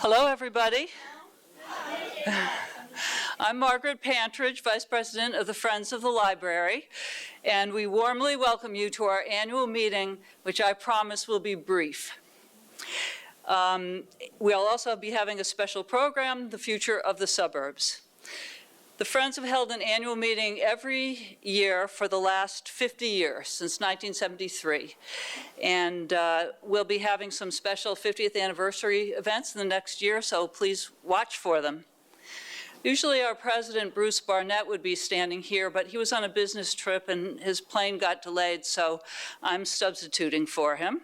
Hello, everybody. I'm Margaret Pantridge, Vice President of the Friends of the Library, and we warmly welcome you to our annual meeting, which I promise will be brief. We'll also be having a special program, The Future of the Suburbs. The Friends have held an annual meeting every year for the last 50 years, since 1973. And we'll be having some special 50th anniversary events in the next year, so please watch for them. Usually our president, Bruce Barnett, would be standing here, but he was on a business trip and his plane got delayed, so I'm substituting for him.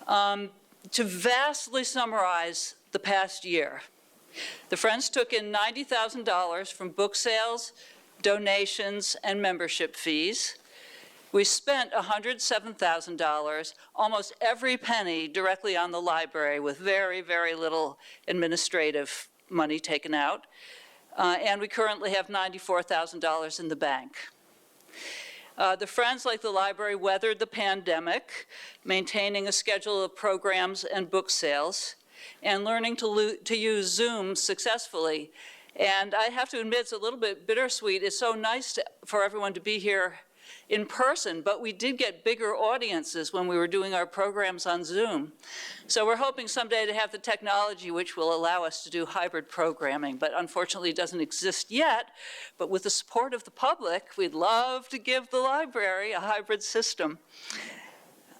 To vastly summarize the past year, the Friends took in $90,000 from book sales, donations, and membership fees. We spent $107,000, almost every penny directly on the library, with very, very little administrative money taken out. And we currently have $94,000 in the bank. The Friends, like the library, weathered the pandemic, maintaining a schedule of programs and book sales, and learning to use Zoom successfully. And I have to admit, it's a little bit bittersweet. It's so nice for everyone to be here in person, but we did get bigger audiences when we were doing our programs on Zoom. So we're hoping someday to have the technology which will allow us to do hybrid programming, but unfortunately it doesn't exist yet. But with the support of the public, we'd love to give the library a hybrid system.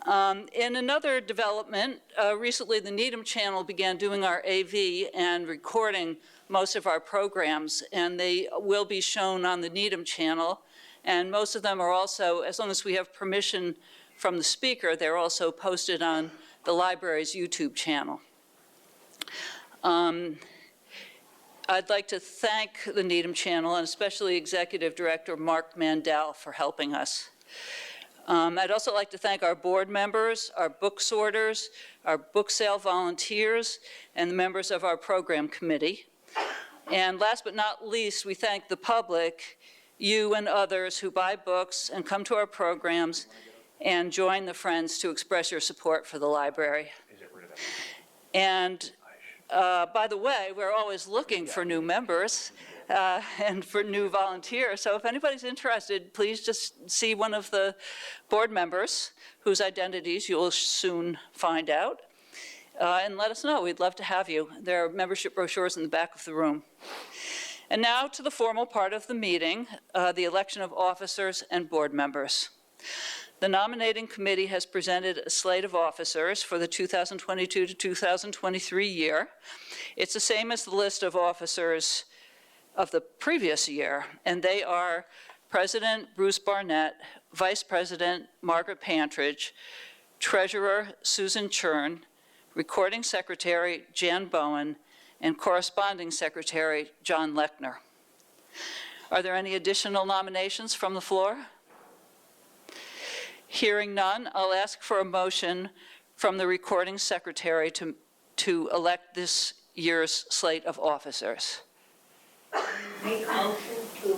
In another development, recently the Needham channel began doing our AV and recording most of our programs, and they will be shown on the Needham channel. And most of them are also, as long as we have permission from the speaker, they're also posted on the library's YouTube channel. I'd like to thank the Needham channel, and especially Executive Director Mark Mandel, for helping us. I'd also like to thank our board members, our book sorters, our book sale volunteers, and the members of our program committee. And last but not least, we thank the public, you and others who buy books and come to our programs and join the Friends to express your support for the library. And by the way, we're always looking for new members and for new volunteers. So if anybody's interested, please just see one of the board members whose identities you'll soon find out. And let us know. We'd love to have you. There are membership brochures in the back of the room. And now to the formal part of the meeting, the election of officers and board members. The nominating committee has presented a slate of officers for the 2022 to 2023 year. It's the same as the list of officers of the previous year, and they are President Bruce Barnett, Vice President Margaret Pantridge, Treasurer Susan Churn, Recording Secretary Jan Bowen, and Corresponding Secretary John Lechner. Are there any additional nominations from the floor? Hearing none, I'll ask for a motion from the Recording Secretary to elect this year's slate of officers. Make a motion to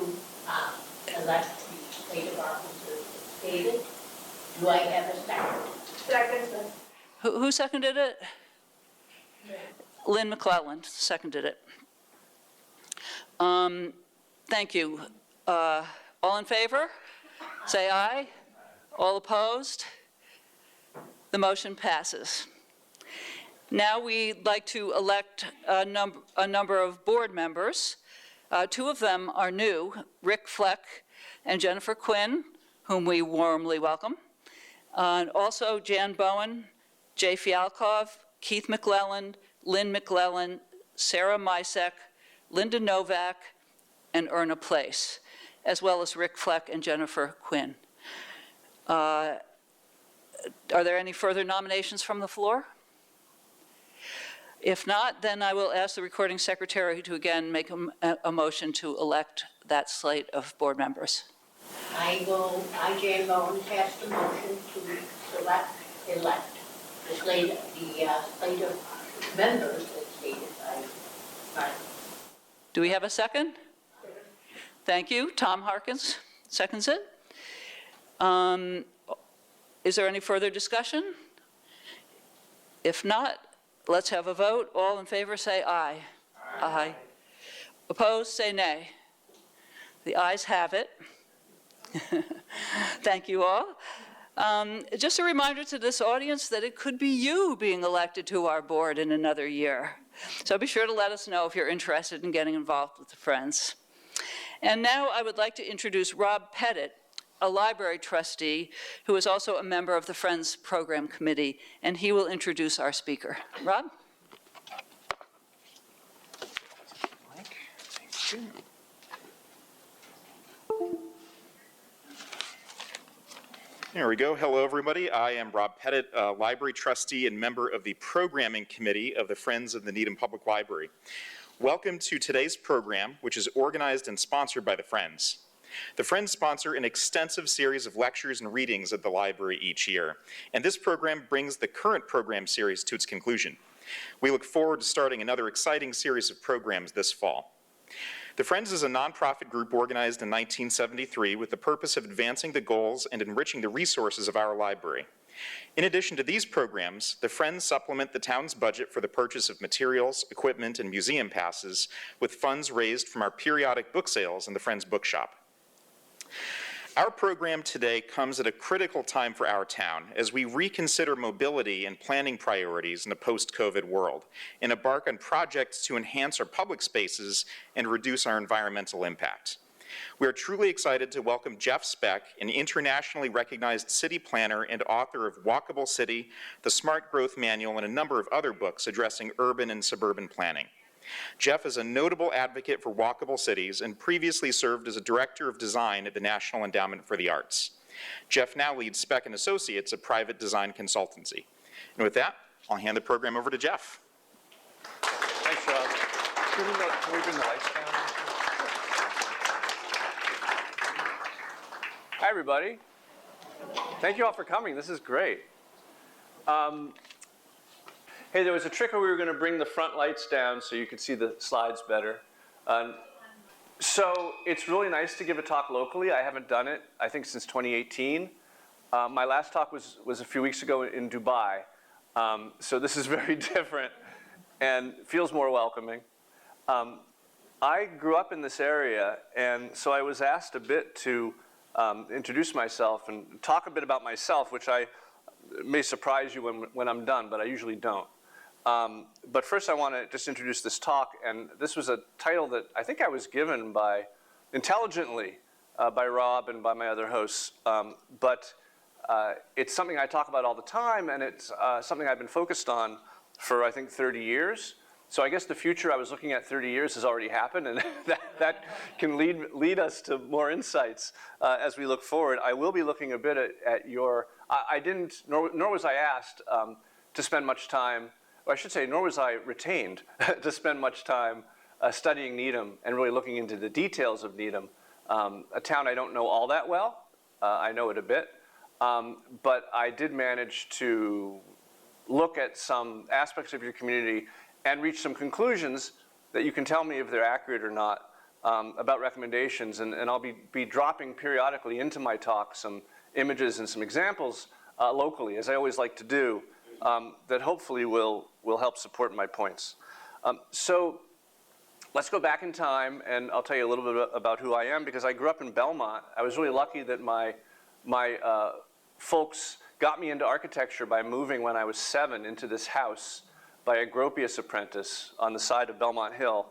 elect the slate of officers stated. Do I have a second? Second. Who seconded it? Lynn McClelland seconded it. Thank you. All in favor? Say aye. All opposed? The motion passes. Now we'd like to elect a number of board members. Two of them are new, Rick Fleck and Jennifer Quinn, whom we warmly welcome. And also Jan Bowen, Jay Fialkov, Keith McClelland, Lynn McClellan, Sarah Mysek, Linda Novak, and Erna Place, as well as Rick Fleck and Jennifer Quinn. Are there any further nominations from the floor? If not, then I will ask the Recording Secretary to again make a motion to elect that slate of board members. I, Jan Bowen, pass the motion to elect the slate of members as stated by Martin. Do we have a second? Thank you. Tom Harkins seconds it. Is there any further discussion? If not, Let's have a vote. All in favor, say aye. Aye. Opposed, say nay. The ayes have it. Thank you all. Just a reminder to this audience that it could be you being elected to our board in another year. So be sure to let us know if you're interested in getting involved with the Friends. And now I would like to introduce Rob Pettit, a library trustee who is also a member of the Friends Program Committee, and he will introduce our speaker. Rob? Thank you. There we go. Hello, everybody. I am Rob Pettit, a library trustee and member of the Programming Committee of the Friends of the Needham Public Library. Welcome to today's program, which is organized and sponsored by the Friends. The Friends sponsor an extensive series of lectures and readings at the library each year, and this program brings the current program series to its conclusion. We look forward to starting another exciting series of programs this fall. The Friends is a nonprofit group organized in 1973 with the purpose of advancing the goals and enriching the resources of our library. In addition to these programs, the Friends supplement the town's budget for the purchase of materials, equipment, and museum passes with funds raised from our periodic book sales in the Friends Bookshop. Our program today comes at a critical time for our town as we reconsider mobility and planning priorities in a post-COVID world and embark on projects to enhance our public spaces and reduce our environmental impact. We are truly excited to welcome Jeff Speck, an internationally recognized city planner and author of Walkable City, the Smart Growth Manual, and a number of other books addressing urban and suburban planning. Jeff is a notable advocate for walkable cities and previously served as a director of design at the National Endowment for the Arts. Jeff now leads Speck Associates, a private design consultancy. And with that, I'll hand the program over to Jeff. Thanks, Rob. Can we bring the lights down? Hi, everybody. Thank you all for coming. This is great. Hey, there was a trick where we were going to bring the front lights down so you could see the slides better. So it's really nice to give a talk locally. I haven't done it, I think, since 2018. My last talk was a few weeks ago in Dubai. So this is very different and feels more welcoming. I grew up in this area, and so I was asked a bit to introduce myself and talk a bit about myself, which may surprise you when I'm done, but I usually don't. But first I want to just introduce this talk, and this was a title that I think I was given intelligently by Rob and by my other hosts, but it's something I talk about all the time, and it's something I've been focused on for, I think, 30 years. So I guess the future I was looking at 30 years has already happened, and that can lead us to more insights as we look forward. I will be looking a bit at your, I didn't, nor was I asked to spend much time, or I should say, nor was I retained to spend much time studying Needham and really looking into the details of Needham, a town I don't know all that well. I know it a bit, but I did manage to look at some aspects of your community and reach some conclusions that you can tell me if they're accurate or not about recommendations. And I'll be dropping periodically into my talk some images and some examples locally, as I always like to do, that hopefully will help support my points. So let's go back in time, and I'll tell you a little bit about who I am, because I grew up in Belmont. I was really lucky that my folks got me into architecture by moving when I was 7 into this house by a Gropius apprentice on the side of Belmont Hill.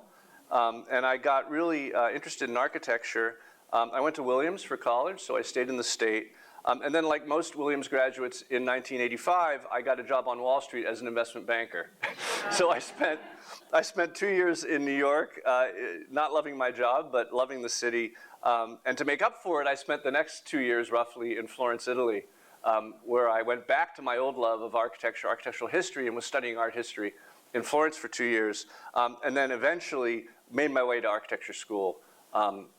And I got really interested in architecture. I went to Williams for college, so I stayed in the state. And then, like most Williams graduates in 1985, I got a job on Wall Street as an investment banker. So I spent 2 years in New York, not loving my job, but loving the city. And to make up for it, I spent the next 2 years roughly in Florence, Italy, where I went back to my old love of architecture, architectural history, and was studying art history in Florence for 2 years, and then eventually made my way to architecture school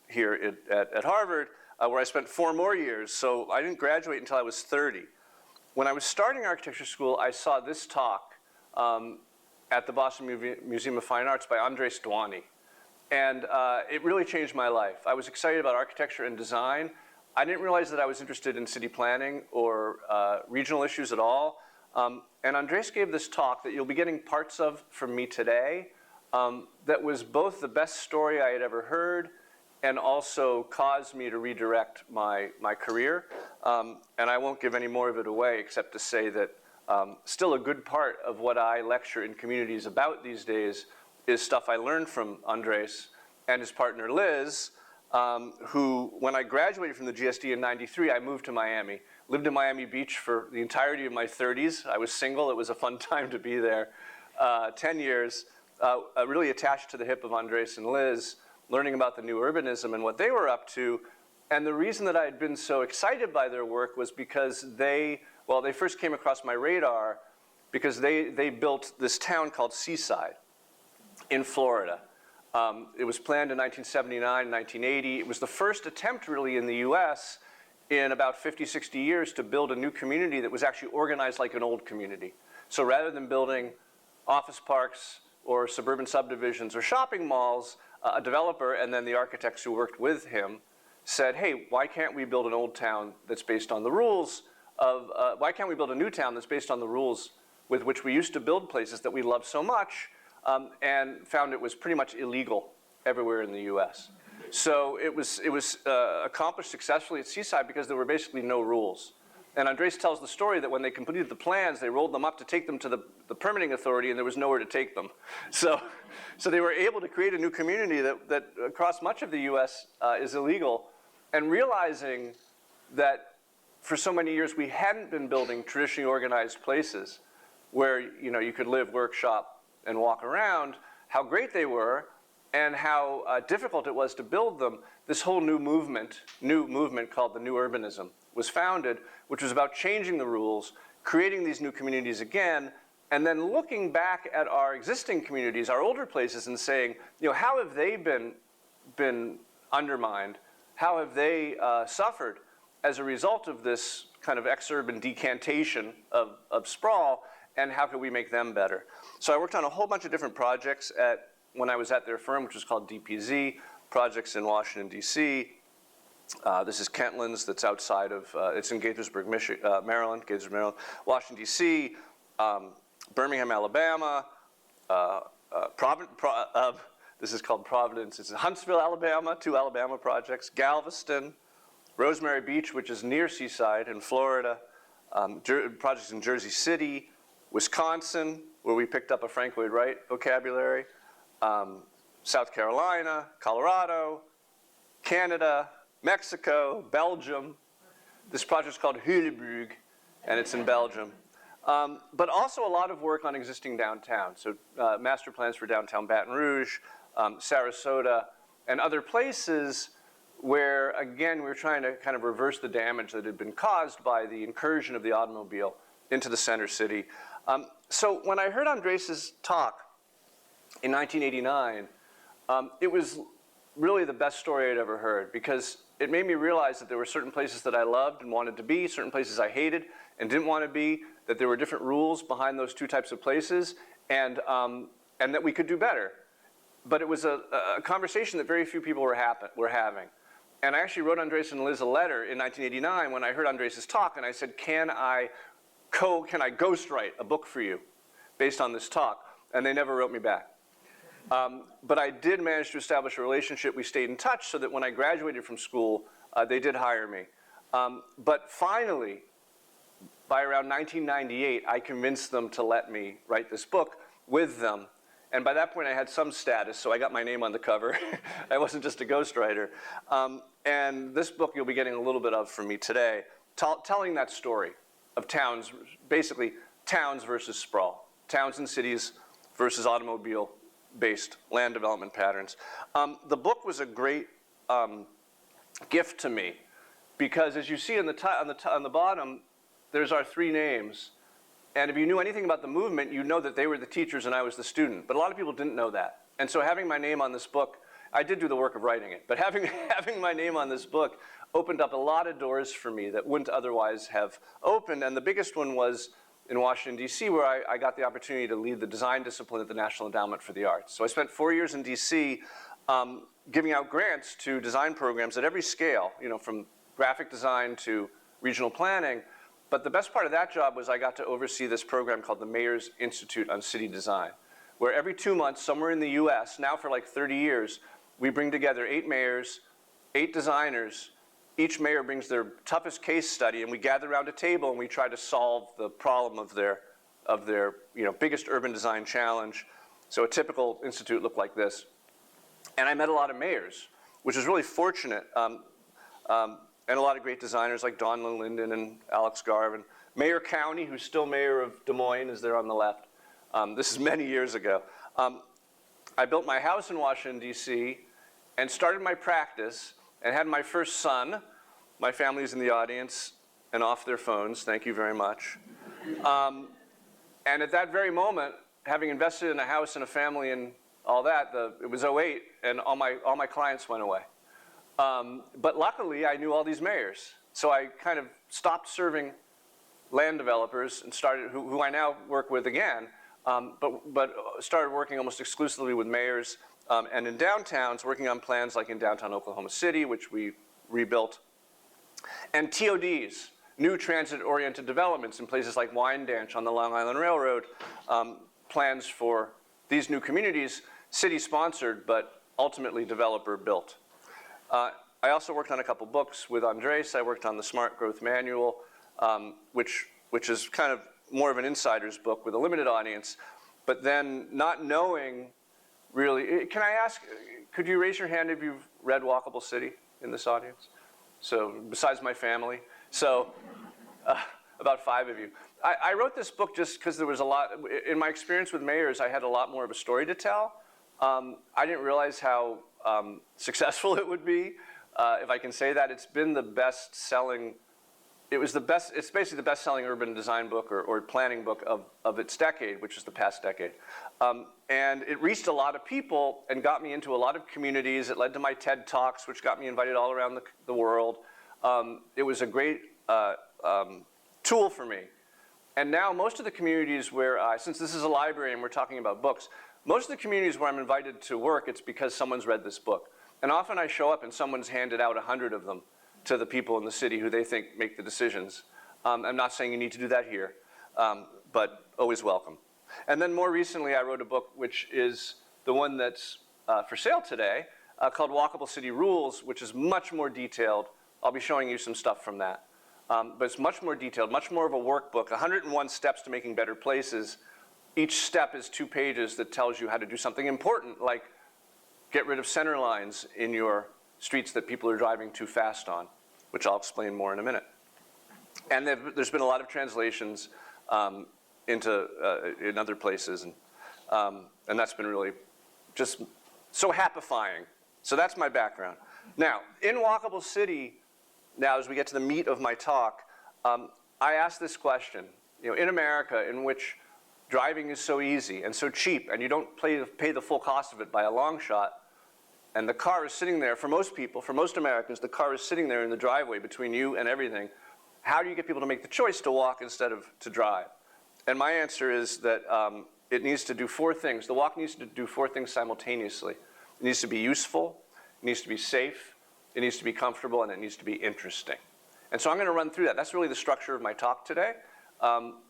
here at Harvard, where I spent 4 more years. So I didn't graduate until I was 30. When I was starting architecture school, I saw this talk at the Boston Museum of Fine Arts by Andres Duany. And it really changed my life. I was excited about architecture and design. I didn't realize that I was interested in city planning or regional issues at all. And Andres gave this talk that you'll be getting parts of from me today that was both the best story I had ever heard and also caused me to redirect my career. And I won't give any more of it away except to say that still a good part of what I lecture in communities about these days is stuff I learned from Andres and his partner Liz, who, when I graduated from the GSD in '93, I moved to Miami. Lived in Miami Beach for the entirety of my 30s. I was single. It was a fun time to be there. 10 years, really attached to the hip of Andres and Liz, learning about the new urbanism and what they were up to. And the reason that I had been so excited by their work was because they first came across my radar because they built this town called Seaside in Florida. It was planned in 1979, 1980. It was the first attempt really in the US in about 50, 60 years to build a new community that was actually organized like an old community. So rather than building office parks or suburban subdivisions or shopping malls, a developer and then the architects who worked with him said, hey, why can't we build an old town that's based on the rules of, why can't we build a new town that's based on the rules with which we used to build places that we love so much, and found it was pretty much illegal everywhere in the US. So it was accomplished successfully at Seaside because there were basically no rules. And Andres tells the story that when they completed the plans, they rolled them up to take them to the permitting authority, and there was nowhere to take them. So they were able to create a new community that across much of the US is illegal, and realizing that for so many years we hadn't been building traditionally organized places where you could live, work, shop, and walk around, how great they were, and how difficult it was to build them. This whole new movement called the New Urbanism was founded, which was about changing the rules, creating these new communities again, and then looking back at our existing communities, our older places, and saying, how have they been undermined? How have they suffered as a result of this kind of exurban decantation of sprawl, and how can we make them better? So I worked on a whole bunch of different projects when I was at their firm, which was called DPZ, projects in Washington, D.C. This is Kentlands, that's outside of, it's in Gaithersburg, Maryland, Washington, D.C., Birmingham, Alabama, this is called Providence. It's in Huntsville, Alabama, 2 Alabama projects, Galveston, Rosemary Beach, which is near Seaside in Florida, projects in Jersey City, Wisconsin, where we picked up a Frank Lloyd Wright vocabulary, South Carolina, Colorado, Canada, Mexico, Belgium. This project is called Hillebrugge, and it's in Belgium. But also a lot of work on existing downtown. So master plans for downtown Baton Rouge, Sarasota, and other places where, again, we were trying to kind of reverse the damage that had been caused by the incursion of the automobile into the center city. So when I heard Andres's talk in 1989, it was really the best story I'd ever heard, because it made me realize that there were certain places that I loved and wanted to be, certain places I hated and didn't want to be, that there were different rules behind those two types of places, and that we could do better. But it was a conversation that very few people were having. And I actually wrote Andres and Liz a letter in 1989 when I heard Andres's talk, and I said, can I ghostwrite a book for you based on this talk? And they never wrote me back. But I did manage to establish a relationship. We stayed in touch so that when I graduated from school, they did hire me. But finally, by around 1998, I convinced them to let me write this book with them. And by that point, I had some status, so I got my name on the cover. I wasn't just a ghostwriter. And this book you'll be getting a little bit of from me today, telling that story of towns, basically towns versus sprawl, towns and cities versus automobile-based land development patterns. The book was a great gift to me because, as you see on the bottom, there's our 3 names. And if you knew anything about the movement, you know that they were the teachers and I was the student. But a lot of people didn't know that. And so having my name on this book, I did do the work of writing it, but having my name on this book opened up a lot of doors for me that wouldn't otherwise have opened. And the biggest one was in Washington, D.C., where I got the opportunity to lead the design discipline at the National Endowment for the Arts. So I spent 4 years in D.C. Giving out grants to design programs at every scale, from graphic design to regional planning. But the best part of that job was I got to oversee this program called the Mayor's Institute on City Design, where every 2 months, somewhere in the US, now for like 30 years, we bring together 8 mayors, 8 designers. Each mayor brings their toughest case study, and we gather around a table and we try to solve the problem of their biggest urban design challenge. So a typical institute looked like this. And I met a lot of mayors, which was really fortunate, and a lot of great designers like Dawn Linden and Alex Garvin. Mayor County, who's still mayor of Des Moines, is there on the left. This is many years ago. I built my house in Washington, D.C., and started my practice, and had my first son. My family's in the audience and off their phones. Thank you very much. And at that very moment, having invested in a house and a family and all that, it was 2008, and all my clients went away. But luckily, I knew all these mayors. So I kind of stopped serving land developers and started, who I now work with again, but started working almost exclusively with mayors, and in downtowns, working on plans like in downtown Oklahoma City, which we rebuilt, and TODs, new transit-oriented developments in places like Wyandanch on the Long Island Railroad, plans for these new communities, city-sponsored, but ultimately developer-built. I also worked on a couple books with Andres. I worked on the Smart Growth Manual, which is kind of more of an insider's book with a limited audience, but then not knowing really, can I ask, could you raise your hand if you've read Walkable City in this audience? So, besides my family. So, about 5 of you. I wrote this book just because there was a lot, in my experience with mayors, I had a lot more of a story to tell. I didn't realize how successful it would be, if I can say that. It's been the best-selling, it's basically the best-selling urban design book or planning book of its decade, which is the past decade. And it reached a lot of people and got me into a lot of communities. It led to my TED Talks, which got me invited all around the world. It was a great tool for me. And now most of the communities where, since this is a library and we're talking about books, most of the communities where I'm invited to work, it's because someone's read this book. And often I show up and someone's handed out 100 of them to the people in the city who they think make the decisions. I'm not saying you need to do that here, but always welcome. And then more recently, I wrote a book, which is the one that's for sale today, called Walkable City Rules, which is much more detailed. I'll be showing you some stuff from that. But it's much more detailed, much more of a workbook, 101 steps to making better places. Each step is 2 pages that tells you how to do something important, like get rid of center lines in your streets that people are driving too fast on, which I'll explain more in a minute. And there's been a lot of translations in other places, and that's been really just so happifying. So that's my background. Now, in Walkable City, now as we get to the meat of my talk, I asked this question. In America, in which driving is so easy and so cheap, and you don't pay the full cost of it by a long shot, and the car is sitting there, for most people, for most Americans, the car is sitting there in the driveway between you and everything. How do you get people to make the choice to walk instead of to drive? And my answer is that it needs to do 4 things. The walk needs to do 4 things simultaneously. It needs to be useful, it needs to be safe, it needs to be comfortable, and it needs to be interesting. And so I'm going to run through that. That's really the structure of my talk today.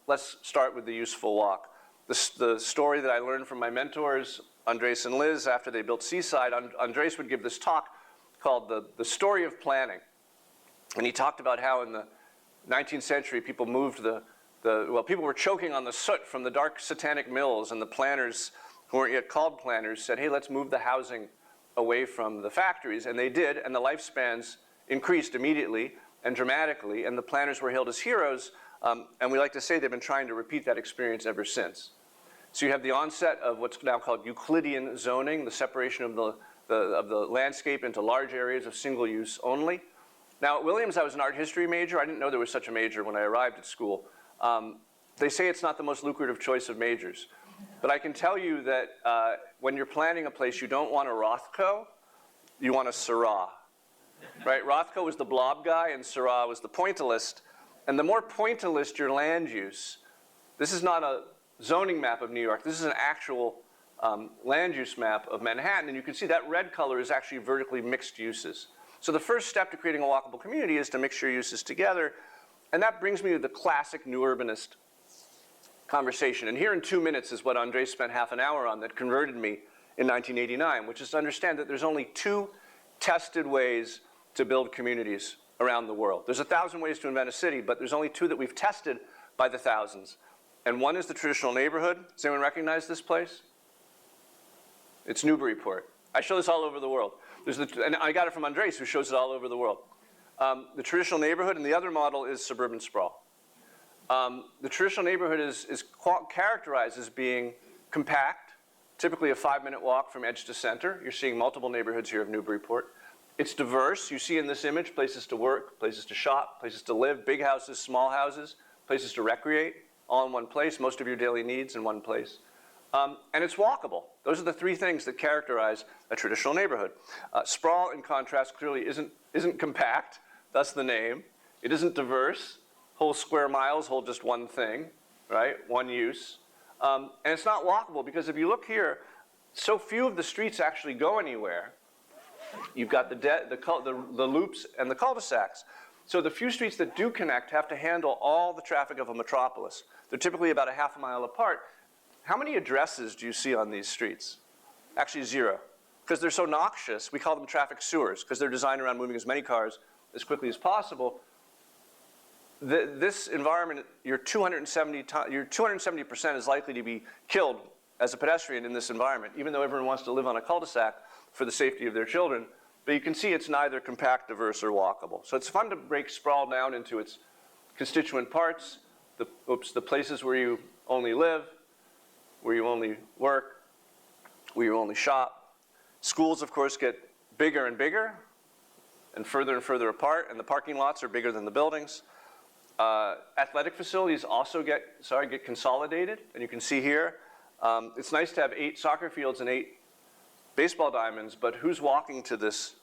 Let's start with the useful walk. The story that I learned from my mentors, Andres and Liz, after they built Seaside, Andres would give this talk called The Story of Planning. And he talked about how in the 19th century people moved people were choking on the soot from the dark satanic mills, and the planners, who weren't yet called planners, said, hey, let's move the housing away from the factories. And they did, and the lifespans increased immediately and dramatically, and the planners were hailed as heroes. And we like to say they've been trying to repeat that experience ever since. So you have the onset of what's now called Euclidean zoning, the separation of the landscape into large areas of single use only. Now at Williams, I was an art history major. I didn't know there was such a major when I arrived at school. They say it's not the most lucrative choice of majors. But I can tell you that when you're planning a place, you don't want a Rothko, you want a Syrah. Right? Rothko was the blob guy and Syrah was the pointillist. And the more pointillist your land use, this is not a zoning map of New York, this is an actual land use map of Manhattan, and you can see that red color is actually vertically mixed uses. So the first step to creating a walkable community is to mix your uses together, And that brings me to the classic new urbanist conversation. And here in 2 minutes is what Andres spent half an hour on that converted me in 1989, which is to understand that there's only 2 tested ways to build communities around the world. There's 1,000 ways to invent a city, but there's only 2 that we've tested by the thousands. And one is the traditional neighborhood. Does anyone recognize this place? It's Newburyport. I show this all over the world. And I got it from Andres, who shows it all over the world. The traditional neighborhood, and the other model is suburban sprawl. The traditional neighborhood is characterized as being compact, typically a 5-minute walk from edge to center. You're seeing multiple neighborhoods here of Newburyport. It's diverse. You see in this image places to work, places to shop, places to live, big houses, small houses, places to recreate, all in one place, most of your daily needs in one place. And it's walkable. Those are the 3 things that characterize a traditional neighborhood. Sprawl, in contrast, clearly isn't compact, thus the name. It isn't diverse. Whole square miles hold just one thing, right? One use. And it's not walkable because if you look here, so few of the streets actually go anywhere. You've got the loops and the cul-de-sacs. So the few streets that do connect have to handle all the traffic of a metropolis. They're typically about a half a mile apart. How many addresses do you see on these streets? Actually 0. Because they're so noxious, we call them traffic sewers, because they're designed around moving as many cars as quickly as possible. This environment, your 270% is likely to be killed as a pedestrian in this environment, even though everyone wants to live on a cul-de-sac for the safety of their children. But you can see it's neither compact, diverse, or walkable. So it's fun to break sprawl down into its constituent parts, the places where you only live, where you only work, where you only shop. Schools, of course, get bigger and bigger and further apart, and the parking lots are bigger than the buildings. Athletic facilities also get consolidated, and you can see here, it's nice to have 8 soccer fields and 8 baseball diamonds, but who's walking to this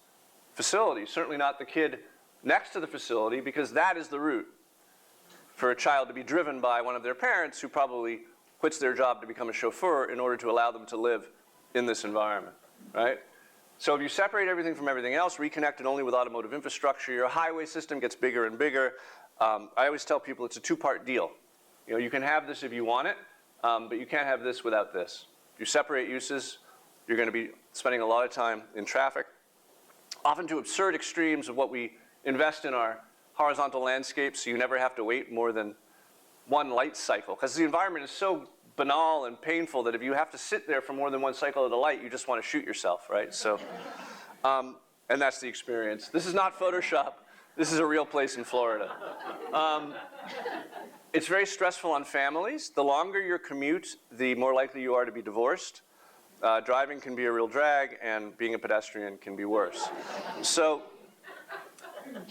facility? Certainly not the kid next to the facility, because that is the route for a child to be driven by one of their parents who probably quits their job to become a chauffeur in order to allow them to live in this environment, right? So if you separate everything from everything else, reconnect it only with automotive infrastructure, your highway system gets bigger and bigger. I always tell people it's a 2-part deal. You know, you can have this if you want it, but you can't have this without this. If you separate uses, you're going to be spending a lot of time in traffic, often to absurd extremes of what we invest in our horizontal landscapes, so you never have to wait more than 1 light cycle. Because the environment is so banal and painful that if you have to sit there for more than 1 cycle of the light, you just want to shoot yourself, right? So, and that's the experience. This is not Photoshop. This is a real place in Florida. It's very stressful on families. The longer your commute, the more likely you are to be divorced. Driving can be a real drag, and being a pedestrian can be worse. So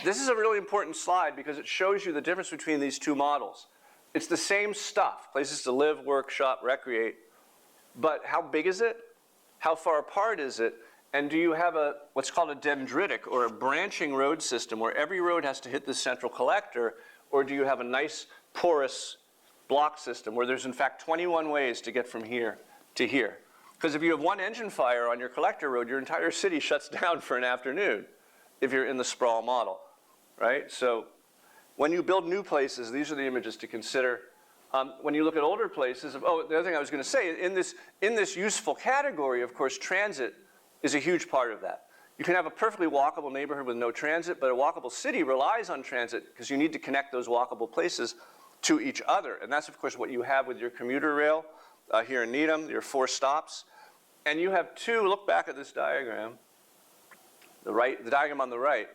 this is a really important slide because it shows you the difference between these 2 models. It's the same stuff, places to live, work, shop, recreate, but how big is it? How far apart is it? And do you have what's called a dendritic, or a branching road system, where every road has to hit the central collector, or do you have a nice porous block system where there's in fact 21 ways to get from here to here? Because if you have 1 engine fire on your collector road, your entire city shuts down for an afternoon if you're in the sprawl model, right? So when you build new places, these are the images to consider. When you look at older places, the other thing I was going to say, in this useful category, of course, transit is a huge part of that. You can have a perfectly walkable neighborhood with no transit, but a walkable city relies on transit because you need to connect those walkable places to each other. And that's, of course, what you have with your commuter rail here in Needham, your 4 stops. And you have 2, look back at this diagram, the diagram on the right.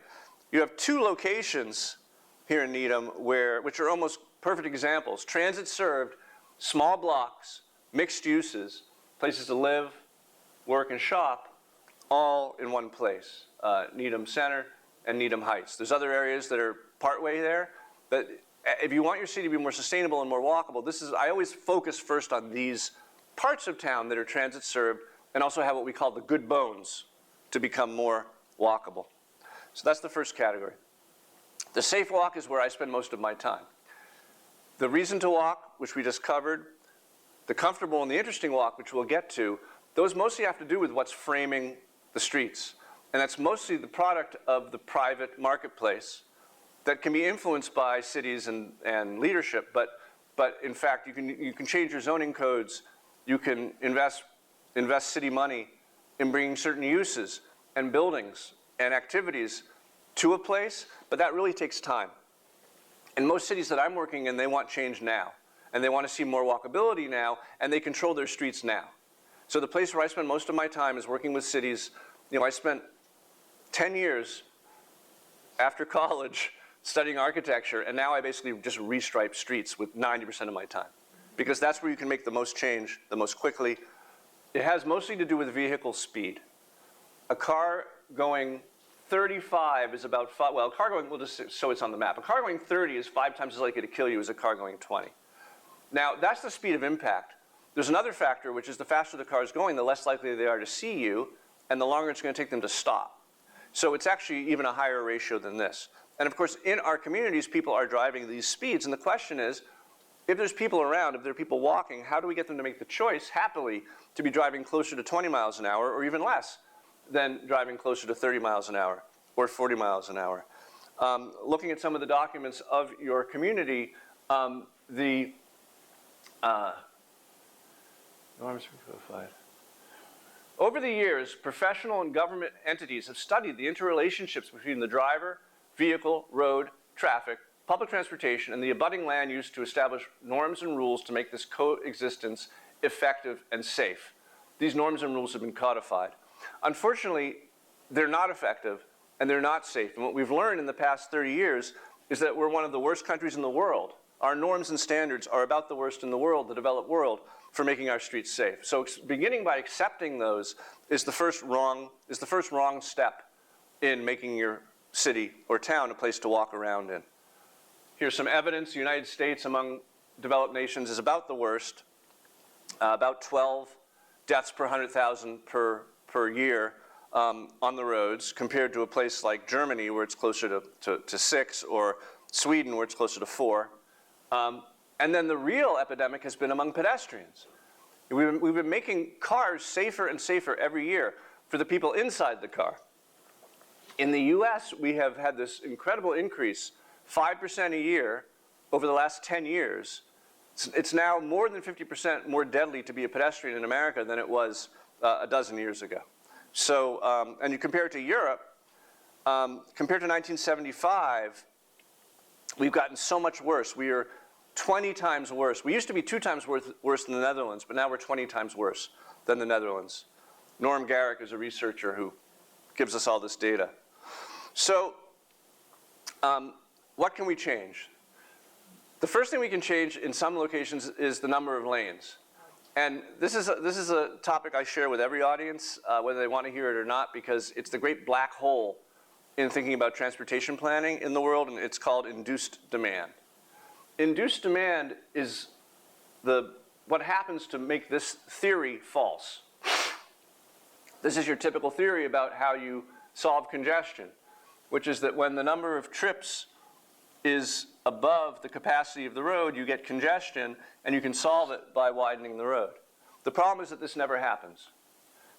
You have 2 locations here in Needham which are almost perfect examples. Transit served, small blocks, mixed uses, places to live, work, and shop, all in one place. Needham Center and Needham Heights. There's other areas that are partway there, but if you want your city to be more sustainable and more walkable, I always focus first on these parts of town that are transit served and also have what we call the good bones to become more walkable. So that's the first category. The safe walk is where I spend most of my time. The reason to walk, which we just covered, the comfortable and the interesting walk, which we'll get to, those mostly have to do with what's framing the streets. And that's mostly the product of the private marketplace that can be influenced by cities and leadership, but in fact, you can change your zoning codes. You can invest city money in bringing certain uses and buildings and activities to a place, but that really takes time. And most cities that I'm working in, they want change now. And they want to see more walkability now, and they control their streets now. So the place where I spend most of my time is working with cities. You know, I spent 10 years after college studying architecture, and now I basically just restripe streets with 90% of my time. Because that's where you can make the most change the most quickly. It has mostly to do with vehicle speed. A car going 35 is about, well, a car going, we'll just show it's on the map. A car going 30 is 5 times as likely to kill you as a car going 20. Now, that's the speed of impact. There's another factor, which is the faster the car is going, the less likely they are to see you, and the longer it's going to take them to stop. So it's actually even a higher ratio than this. And of course, in our communities, people are driving these speeds, and the question is, if there's people around, if there are people walking, how do we get them to make the choice, happily, to be driving closer to 20 miles an hour, or even less, than driving closer to 30 miles an hour, or 40 miles an hour? Looking at some of the documents of your community, over the years, professional and government entities have studied the interrelationships between the driver, vehicle, road, traffic, public transportation, and the abutting land use to establish norms and rules to make this coexistence effective and safe. These norms and rules have been codified. Unfortunately, they're not effective and they're not safe. And what we've learned in the past 30 years is that we're one of the worst countries in the world. Our norms and standards are about the worst in the world, the developed world, for making our streets safe. So beginning by accepting those is the first wrong step in making your city or town a place to walk around in. Here's some evidence. The United States among developed nations is about the worst, about 12 deaths per 100,000 per year on the roads, compared to a place like Germany where it's closer to 6, or Sweden where it's closer to 4. And then the real epidemic has been among pedestrians. We've been making cars safer and safer every year for the people inside the car. In the US, we have had this incredible increase, 5% a year over the last 10 years. It's now more than 50% more deadly to be a pedestrian in America than it was a dozen years ago. So, and you compare it to Europe, compared to 1975, we've gotten so much worse. We are 20 times worse. We used to be 2 times worse than the Netherlands, but now we're 20 times worse than the Netherlands. Norm Garrick is a researcher who gives us all this data. So, what can we change? The first thing we can change in some locations is the number of lanes. And this is a topic I share with every audience, whether they want to hear it or not, because it's the great black hole in thinking about transportation planning in the world, and it's called induced demand. Induced demand is what happens to make this theory false. This is your typical theory about how you solve congestion, which is that when the number of trips is above the capacity of the road, you get congestion, and you can solve it by widening the road. The problem is that this never happens.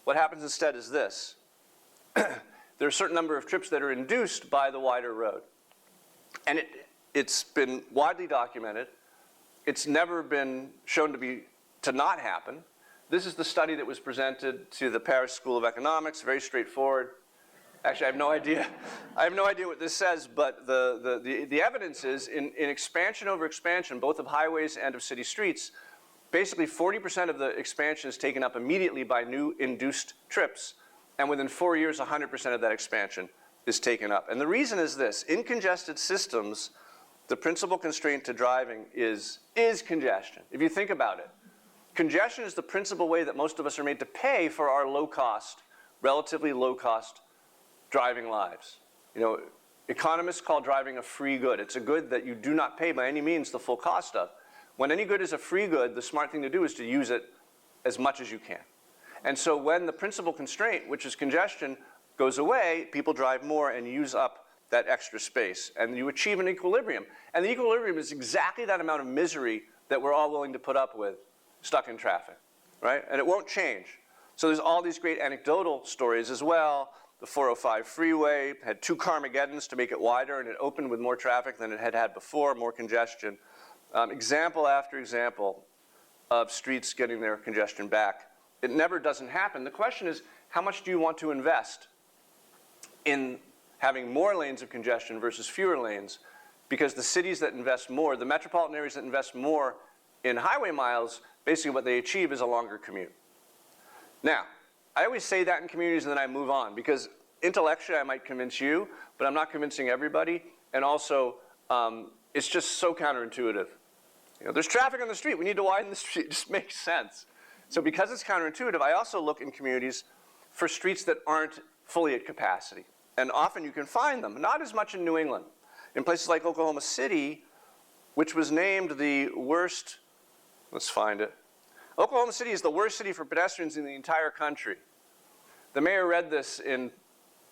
What happens instead is this. There are a certain number of trips that are induced by the wider road. And it's been widely documented. It's never been shown to not happen. This is the study that was presented to the Paris School of Economics, very straightforward. Actually, I have no idea. I have no idea what this says, but the evidence is in expansion over expansion, both of highways and of city streets, basically 40% of the expansion is taken up immediately by new induced trips. And within 4 years, 100% of that expansion is taken up. And the reason is this. In congested systems, the principal constraint to driving is congestion. If you think about it, congestion is the principal way that most of us are made to pay for our low-cost, relatively low-cost driving lives. You know, economists call driving a free good. It's a good that you do not pay by any means the full cost of. When any good is a free good, the smart thing to do is to use it as much as you can. And so when the principal constraint, which is congestion, goes away, people drive more and use up that extra space. And you achieve an equilibrium. And the equilibrium is exactly that amount of misery that we're all willing to put up with, stuck in traffic, right? And it won't change. So there's all these great anecdotal stories as well the 405 freeway, had 2 Carmageddons to make it wider, and it opened with more traffic than it had had before, more congestion. Example after example of streets getting their congestion back. It never doesn't happen. The question is, how much do you want to invest in having more lanes of congestion versus fewer lanes? Because the cities that invest more, the metropolitan areas that invest more in highway miles, basically what they achieve is a longer commute. Now, I always say that in communities and then I move on, because intellectually I might convince you, but I'm not convincing everybody. And also, it's just so counterintuitive. You know, there's traffic on the street, we need to widen the street. It just makes sense. So because it's counterintuitive, I also look in communities for streets that aren't fully at capacity. And often you can find them, not as much in New England. In places like Oklahoma City, which was named the worst, let's find it. Oklahoma City is the worst city for pedestrians in the entire country. The mayor read this in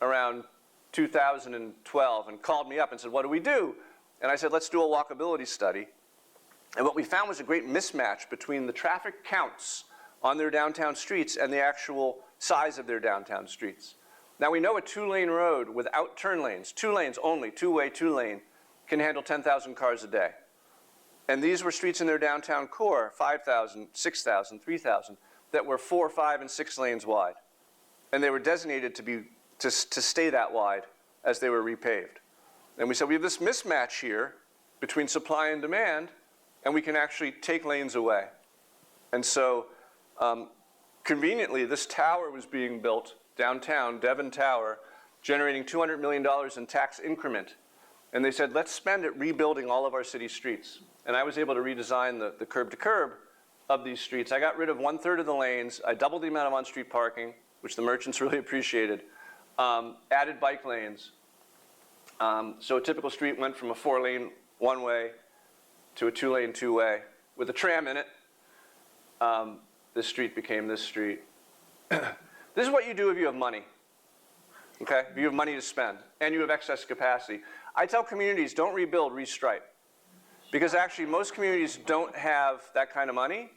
around 2012 and called me up and said, what do we do? And I said, let's do a walkability study. And what we found was a great mismatch between the traffic counts on their downtown streets and the actual size of their downtown streets. Now we know a 2-lane road without turn lanes, 2 lanes only, 2-way, 2-lane, can handle 10,000 cars a day. And these were streets in their downtown core, 5,000, 6,000, 3,000, that were 4, 5, and 6 lanes wide. And they were designated to stay that wide as they were repaved. And we said, we have this mismatch here between supply and demand, and we can actually take lanes away. And so, conveniently, this tower was being built downtown, Devon Tower, generating $200 million in tax increment. And they said, let's spend it rebuilding all of our city streets. And I was able to redesign the curb-to-curb of these streets. I got rid of 1/3 of the lanes. I doubled the amount of on-street parking, which the merchants really appreciated. Added bike lanes. So a typical street went from a 4-lane, 1-way to a 2-lane, 2-way. With a tram in it, this street became this street. This is what you do if you have money, okay? If you have money to spend and you have excess capacity. I tell communities, don't rebuild, restripe. Because actually most communities don't have that kind of money.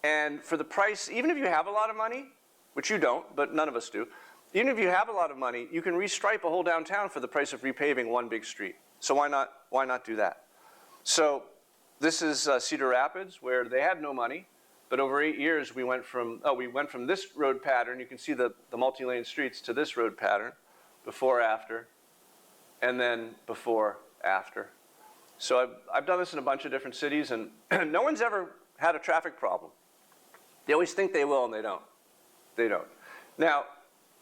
And for the price, even if you have a lot of money, which you don't, but none of us do, even if you have a lot of money, you can restripe a whole downtown for the price of repaving one big street. So why not do that? So this is Cedar Rapids, where they had no money. But over 8 years, we went from this road pattern, you can see the multi-lane streets, to this road pattern, before, after, and then before, after. So I've done this in a bunch of different cities, and no one's ever had a traffic problem. They always think they will, and they don't. They don't. Now,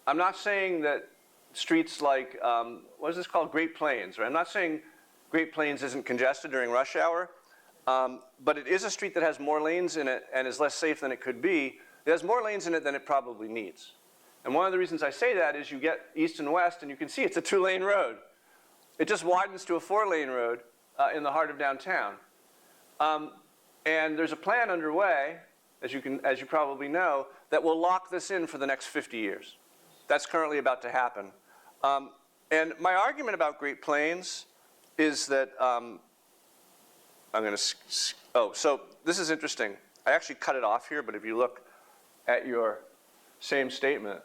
I'm not saying that streets like, what is this called, Great Plains, right? I'm not saying Great Plains isn't congested during rush hour. But it is a street that has more lanes in it and is less safe than it could be. It has more lanes in it than it probably needs. And one of the reasons I say that is you get east and west and you can see it's a 2-lane road. It just widens to a 4-lane road in the heart of downtown. And there's a plan underway, as you probably know, that will lock this in for the next 50 years. That's currently about to happen. And my argument about Great Plains is that so this is interesting. I actually cut it off here, but if you look at your same statement.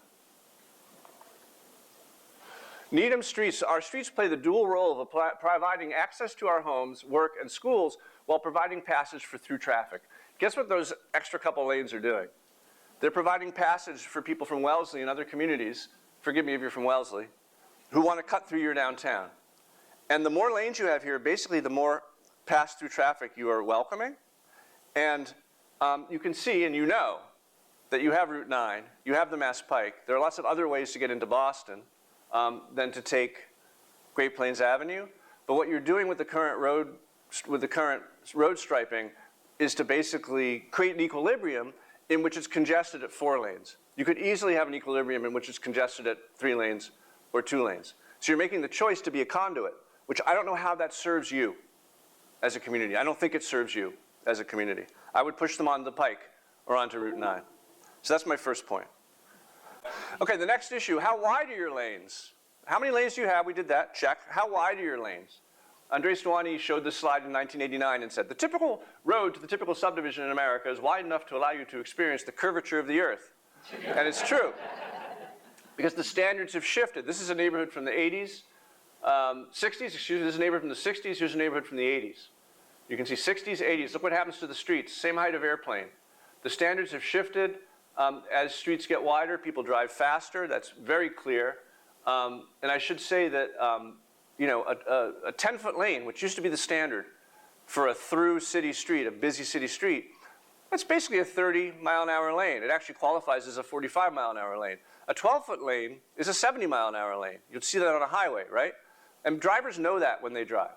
Needham streets, our streets play the dual role of providing access to our homes, work, and schools while providing passage for through traffic. Guess what those extra couple lanes are doing? They're providing passage for people from Wellesley and other communities, forgive me if you're from Wellesley, who want to cut through your downtown. And the more lanes you have here, basically the more pass-through traffic you are welcoming. And you can see, and you know, that you have Route 9, you have the Mass Pike. There are lots of other ways to get into Boston than to take Great Plains Avenue. But what you're doing with the current road striping is to basically create an equilibrium in which it's congested at 4 lanes. You could easily have an equilibrium in which it's congested at 3 lanes or 2 lanes. So you're making the choice to be a conduit, which I don't know how that serves you as a community. I don't think it serves you as a community. I would push them onto the Pike or onto Route 9. So that's my first point. Okay, the next issue, how wide are your lanes? How many lanes do you have? We did that, check. How wide are your lanes? Andres Duany showed this slide in 1989 and said, the typical road to the typical subdivision in America is wide enough to allow you to experience the curvature of the earth. And it's true. because the standards have shifted. This is a neighborhood from the 80s, 60s, excuse me, this is a neighborhood from the 60s, here's a neighborhood from the 80s. You can see 60s, 80s, look what happens to the streets, same height of airplane. The standards have shifted. As streets get wider, people drive faster, that's very clear. And I should say that, you know, a 10-foot lane, which used to be the standard for a through city street, a busy city street, that's basically a 30-mile-an-hour lane. It actually qualifies as a 45-mile-an-hour lane. A 12-foot lane is a 70-mile-an-hour lane. You'd see that on a highway, right? And drivers know that when they drive.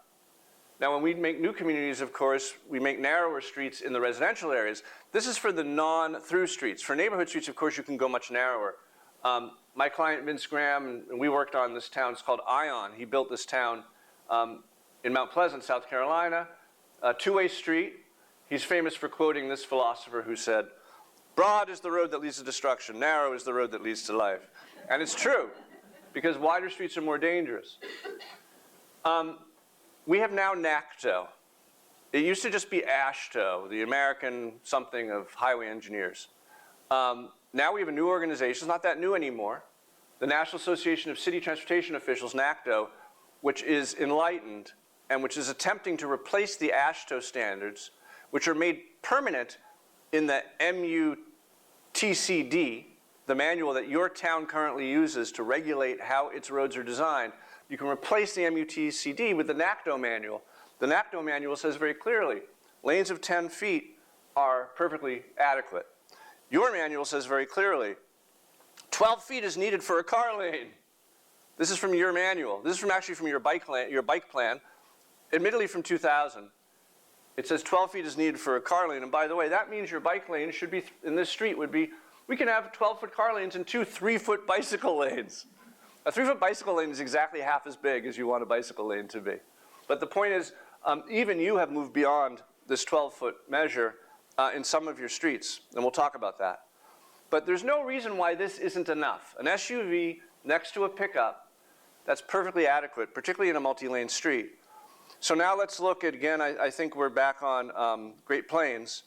Now, when we make new communities, of course, we make narrower streets in the residential areas. This is for the non-through streets. For neighborhood streets, of course, you can go much narrower. My client, Vince Graham, and we worked on this town. It's called Ion. He built this town in Mount Pleasant, South Carolina, a two-way street. He's famous for quoting this philosopher who said, "Broad is the road that leads to destruction. Narrow is the road that leads to life." And it's true, because wider streets are more dangerous. We have now NACTO. It used to just be AASHTO, the American something of highway engineers. Now we have a new organization, it's not that new anymore, the National Association of City Transportation Officials, NACTO, which is enlightened and which is attempting to replace the AASHTO standards, which are made permanent in the MUTCD, the manual that your town currently uses to regulate how its roads are designed. You can replace the MUTCD with the NACTO manual. The NACTO manual says very clearly, lanes of 10 feet are perfectly adequate. Your manual says very clearly, 12 feet is needed for a car lane. This is from your manual. This is actually from your bike plan, admittedly from 2000. It says 12 feet is needed for a car lane. And by the way, that means your bike lane should be, in this street would be, we can have 12-foot car lanes and 2 3-foot bicycle lanes. A 3-foot bicycle lane is exactly half as big as you want a bicycle lane to be. But the point is, even you have moved beyond this 12-foot measure in some of your streets, and we'll talk about that. But there's no reason why this isn't enough. An SUV next to a pickup, that's perfectly adequate, particularly in a multi-lane street. So now let's look at, again, I think we're back on Great Plains.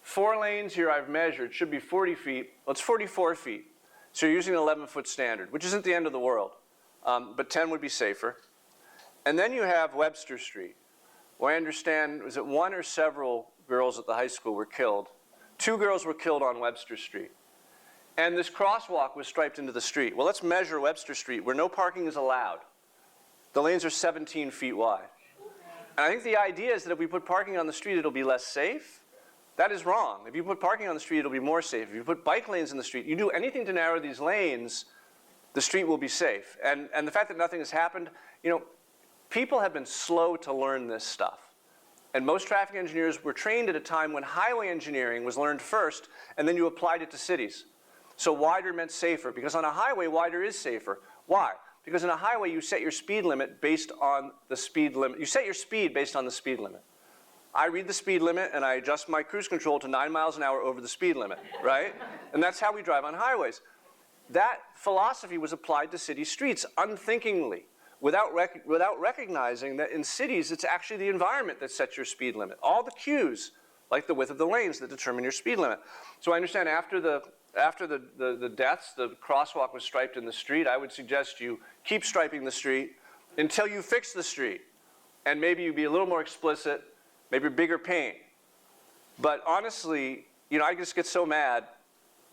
4 lanes here I've measured, should be 40 feet. Well, it's 44 feet. So you're using an 11-foot standard, which isn't the end of the world, but 10 would be safer. And then you have Webster Street, where I understand, was it 1 or several girls at the high school were killed? 2 girls were killed on Webster Street. And this crosswalk was striped into the street. Well, let's measure Webster Street, where no parking is allowed. The lanes are 17 feet wide. And I think the idea is that if we put parking on the street, it'll be less safe. That is wrong. If you put parking on the street, it'll be more safe. If you put bike lanes in the street, you do anything to narrow these lanes, the street will be safe. And the fact that nothing has happened, you know, people have been slow to learn this stuff. And most traffic engineers were trained at a time when highway engineering was learned first, and then you applied it to cities. So wider meant safer, because on a highway, wider is safer. Why? Because in a highway, you set your speed limit based on the speed limit. You set your speed based on the speed limit. I read the speed limit and I adjust my cruise control to 9 miles an hour over the speed limit, right? And that's how we drive on highways. That philosophy was applied to city streets unthinkingly, without recognizing that in cities, it's actually the environment that sets your speed limit. All the cues, like the width of the lanes, that determine your speed limit. So I understand after the deaths, the crosswalk was striped in the street. I would suggest you keep striping the street until you fix the street. And maybe you be a little more explicit, maybe bigger paint. But honestly, you know, I just get so mad,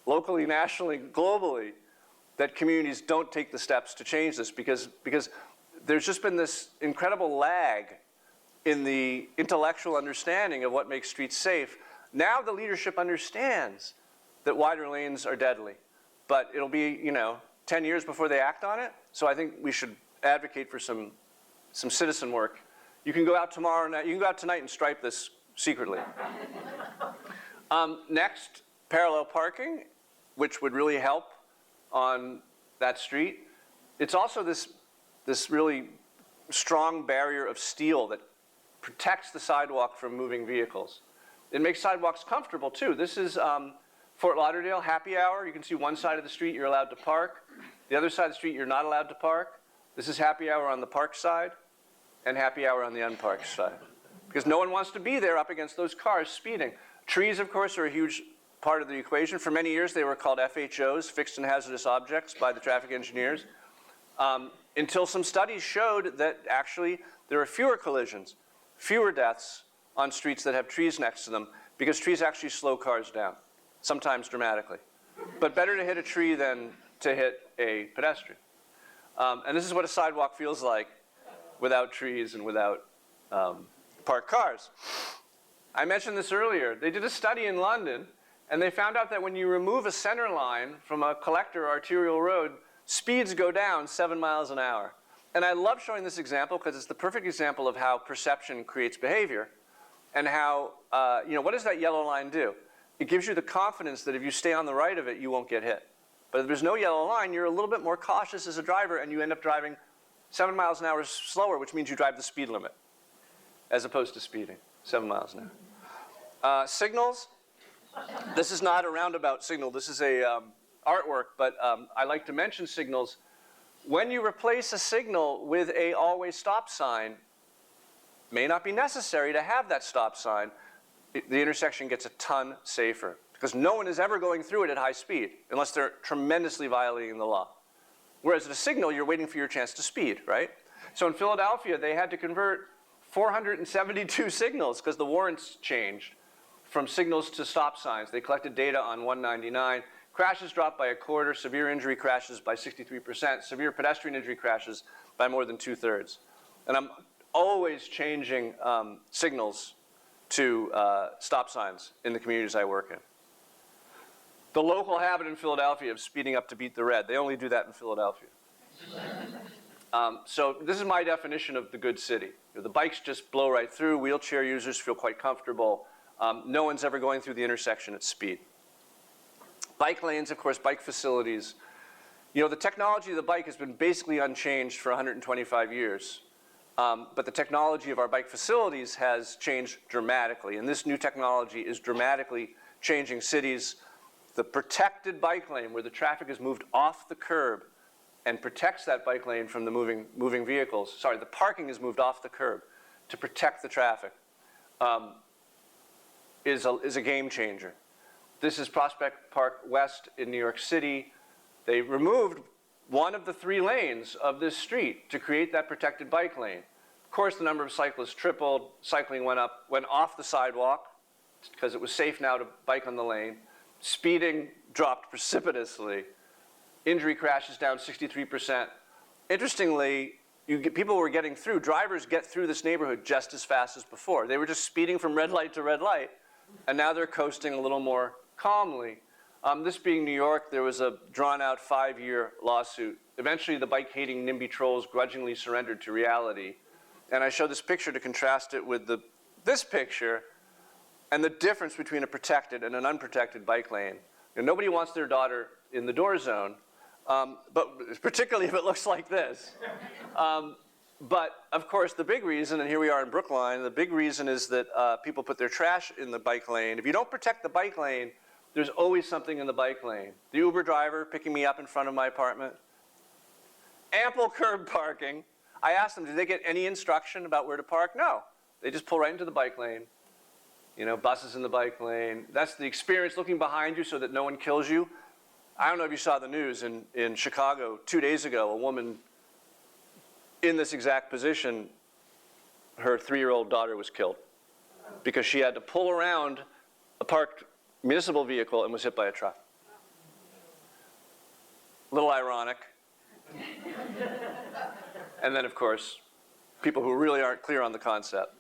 locally, nationally, globally, that communities don't take the steps to change this because there's just been this incredible lag in the intellectual understanding of what makes streets safe. Now the leadership understands that wider lanes are deadly, but it'll be, you know, 10 years before they act on it. So I think we should advocate for some citizen work. You can go out tomorrow night, you can go out tonight and stripe this secretly. Next, parallel parking, which would really help on that street. It's also this really strong barrier of steel that protects the sidewalk from moving vehicles. It makes sidewalks comfortable too. This is Fort Lauderdale, happy hour. You can see one side of the street you're allowed to park. The other side of the street you're not allowed to park. This is happy hour on the park side and happy hour on the unparked side. Because no one wants to be there up against those cars speeding. Trees, of course, are a huge part of the equation. For many years, they were called FHOs, fixed and hazardous objects, by the traffic engineers, until some studies showed that actually there are fewer collisions, fewer deaths on streets that have trees next to them, because trees actually slow cars down, sometimes dramatically. But better to hit a tree than to hit a pedestrian. And this is what a sidewalk feels like without trees and without parked cars. I mentioned this earlier. They did a study in London, and they found out that when you remove a center line from a collector or arterial road, speeds go down 7 miles an hour. And I love showing this example because it's the perfect example of how perception creates behavior, and how, what does that yellow line do? It gives you the confidence that if you stay on the right of it, you won't get hit. But if there's no yellow line, you're a little bit more cautious as a driver, and you end up driving 7 miles an hour slower, which means you drive the speed limit, as opposed to speeding 7 miles an hour. Signals. This is not a roundabout signal. This is a artwork, but I like to mention signals. When you replace a signal with a always stop sign, it may not be necessary to have that stop sign. The intersection gets a ton safer, because no one is ever going through it at high speed unless they're tremendously violating the law. Whereas at a signal, you're waiting for your chance to speed, right? So in Philadelphia, they had to convert 472 signals because the warrants changed from signals to stop signs. They collected data on 199. Crashes dropped by a quarter, severe injury crashes by 63%, severe pedestrian injury crashes by more than 2/3. And I'm always changing signals to stop signs in the communities I work in. The local habit in Philadelphia of speeding up to beat the red. They only do that in Philadelphia. So this is my definition of the good city. The bikes just blow right through. Wheelchair users feel quite comfortable. No one's ever going through the intersection at speed. Bike lanes, of course, bike facilities. The technology of the bike has been basically unchanged for 125 years. But the technology of our bike facilities has changed dramatically. And this new technology is dramatically changing cities. The protected bike lane, where the traffic is moved off the curb and protects that bike lane from the moving vehicles. Sorry, the parking is moved off the curb to protect the traffic, is a game changer. This is Prospect Park West in New York City. They removed one of the 3 lanes of this street to create that protected bike lane. Of course, the number of cyclists tripled. Cycling went off the sidewalk because it was safe now to bike on the lane. Speeding dropped precipitously. Injury crashes down 63%. Interestingly, people were getting through. Drivers get through this neighborhood just as fast as before. They were just speeding from red light to red light, and now they're coasting a little more calmly. This being New York, there was a drawn-out 5-year lawsuit. Eventually, the bike-hating NIMBY trolls grudgingly surrendered to reality. And I show this picture to contrast it with this picture and the difference between a protected and an unprotected bike lane. Nobody wants their daughter in the door zone, but particularly if it looks like this. But of course, the big reason, and here we are in Brookline, the big reason is that people put their trash in the bike lane. If you don't protect the bike lane, there's always something in the bike lane. The Uber driver picking me up in front of my apartment. Ample curb parking. I asked them, did they get any instruction about where to park? No. They just pull right into the bike lane. Buses in the bike lane. That's the experience, looking behind you so that no one kills you. I don't know if you saw the news in Chicago 2 days ago, a woman in this exact position, her 3-year-old daughter was killed because she had to pull around a parked municipal vehicle and was hit by a truck. A little ironic. And then, of course, people who really aren't clear on the concept.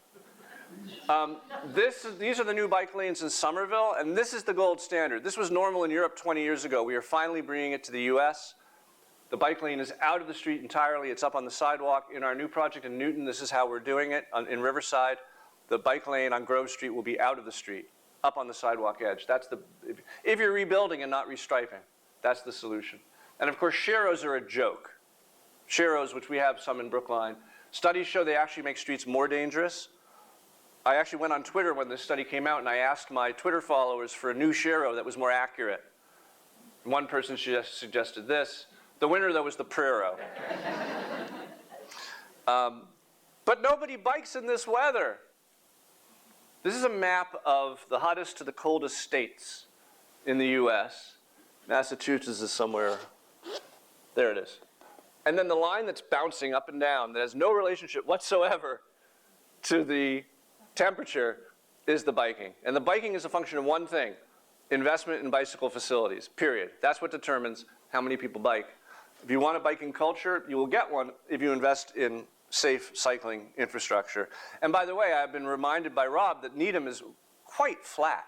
These are the new bike lanes in Somerville, and this is the gold standard. This was normal in Europe 20 years ago. We are finally bringing it to the US. The bike lane is out of the street entirely. It's up on the sidewalk. In our new project in Newton, this is how we're doing it. In Riverside, the bike lane on Grove Street will be out of the street, up on the sidewalk edge. If you're rebuilding and not restriping, that's the solution. And of course, sharrows are a joke. Sharrows, which we have some in Brookline, studies show they actually make streets more dangerous. I actually went on Twitter when this study came out, and I asked my Twitter followers for a new sharrow that was more accurate. One person suggested this. The winner, though, was the Prero. But nobody bikes in this weather. This is a map of the hottest to the coldest states. in the US. Massachusetts is somewhere, there it is. And then the line that's bouncing up and down that has no relationship whatsoever to the temperature is the biking. And the biking is a function of one thing, investment in bicycle facilities, period. That's what determines how many people bike. If you want a biking culture, you will get one if you invest in safe cycling infrastructure. And by the way, I've been reminded by Rob that Needham is quite flat,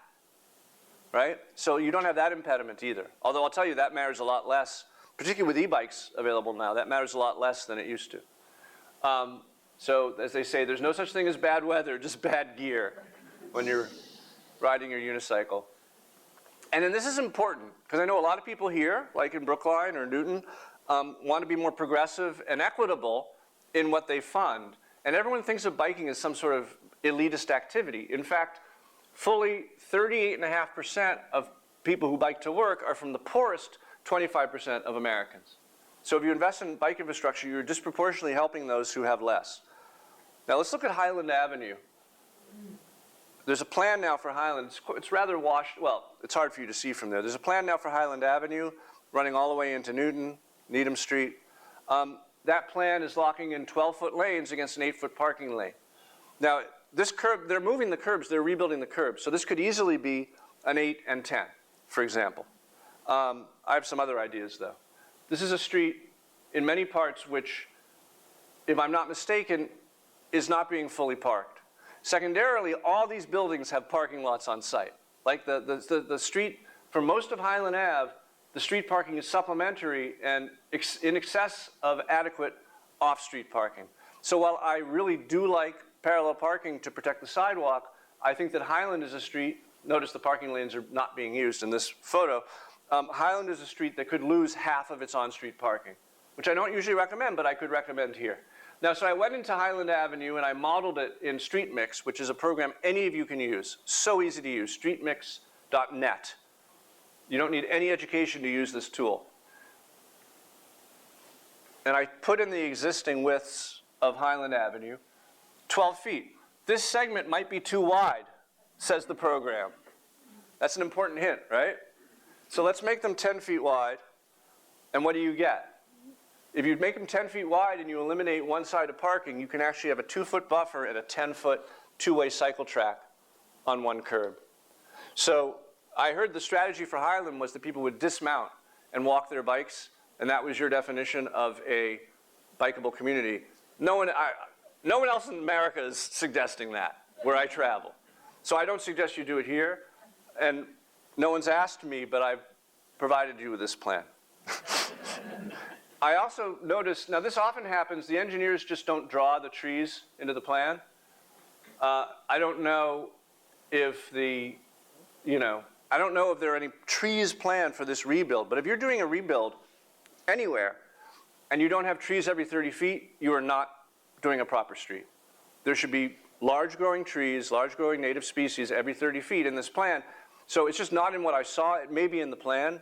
right? So you don't have that impediment either. Although I'll tell you, that matters a lot less, particularly with e-bikes available now, that matters a lot less than it used to. So as they say, there's no such thing as bad weather, just bad gear when you're riding your unicycle. And then this is important, because I know a lot of people here, like in Brookline or Newton, want to be more progressive and equitable in what they fund. And everyone thinks of biking as some sort of elitist activity. In fact, fully 38.5% of people who bike to work are from the poorest 25% of Americans. So if you invest in bike infrastructure, you're disproportionately helping those who have less. Now let's look at Highland Avenue. There's a plan now for Highland. It's rather washed, well, it's hard for you to see from there. There's a plan now for Highland Avenue running all the way into Newton, Needham Street. That plan is locking in 12-foot lanes against an 8-foot parking lane. Now, this curb, they're moving the curbs, they're rebuilding the curbs. So this could easily be an 8 and 10, for example. I have some other ideas, though. This is a street in many parts which, if I'm not mistaken, is not being fully parked. Secondarily, all these buildings have parking lots on site. Like the street, for most of Highland Ave, the street parking is supplementary and in excess of adequate off-street parking. So while I really do like parallel parking to protect the sidewalk, I think that Highland is a street, notice the parking lanes are not being used in this photo, Highland is a street that could lose half of its on-street parking, which I don't usually recommend, but I could recommend here. Now, so I went into Highland Avenue and I modeled it in StreetMix, which is a program any of you can use. So easy to use, streetmix.net. You don't need any education to use this tool. And I put in the existing widths of Highland Avenue, 12 feet. This segment might be too wide, says the program. That's an important hint, right? So let's make them 10 feet wide, and what do you get? If you make them 10 feet wide and you eliminate one side of parking, you can actually have a 2-foot buffer and a 10-foot two-way cycle track on one curb. So I heard the strategy for Highland was that people would dismount and walk their bikes, and that was your definition of a bikeable community. No one else in America is suggesting that, where I travel. So I don't suggest you do it here, and no one's asked me, but I've provided you with this plan. I also noticed, now this often happens, the engineers just don't draw the trees into the plan. I don't know if I don't know if there are any trees planned for this rebuild, but if you're doing a rebuild anywhere and you don't have trees every 30 feet, you are not doing a proper street. There should be large growing trees, large growing native species every 30 feet in this plan. So it's just not in what I saw. It may be in the plan.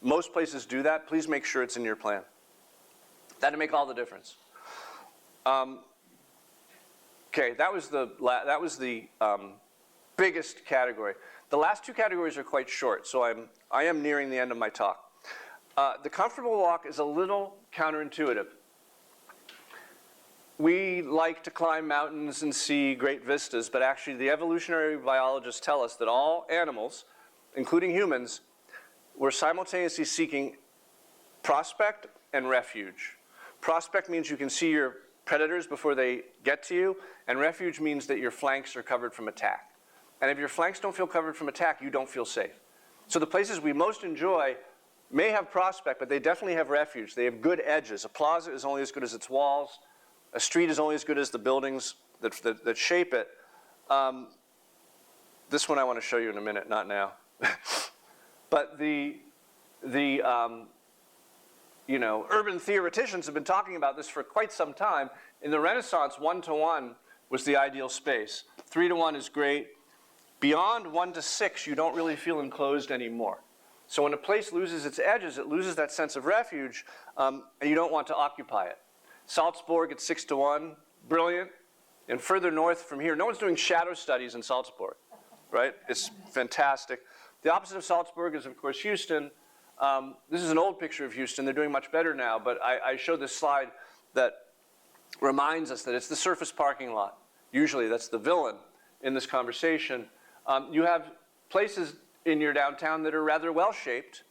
Most places do that. Please make sure it's in your plan. That'd make all the difference. Okay, that was the biggest category. The last two categories are quite short, so I am nearing the end of my talk. The comfortable walk is a little counterintuitive. We like to climb mountains and see great vistas, but actually the evolutionary biologists tell us that all animals, including humans, were simultaneously seeking prospect and refuge. Prospect means you can see your predators before they get to you, and refuge means that your flanks are covered from attack. And if your flanks don't feel covered from attack, you don't feel safe. So the places we most enjoy may have prospect, but they definitely have refuge. They have good edges. A plaza is only as good as its walls. A street is only as good as the buildings that shape it. This one I want to show you in a minute, not now. But urban theoreticians have been talking about this for quite some time. In the Renaissance, 1-to-1 was the ideal space. 3-to-1 is great. Beyond 1-to-6, you don't really feel enclosed anymore. So when a place loses its edges, it loses that sense of refuge, and you don't want to occupy it. Salzburg at 6-to-1, brilliant. And further north from here, no one's doing shadow studies in Salzburg, right? It's fantastic. The opposite of Salzburg is, of course, Houston. This is an old picture of Houston. They're doing much better now, but I showed this slide that reminds us that it's the surface parking lot. Usually that's the villain in this conversation. You have places in your downtown that are rather well-shaped,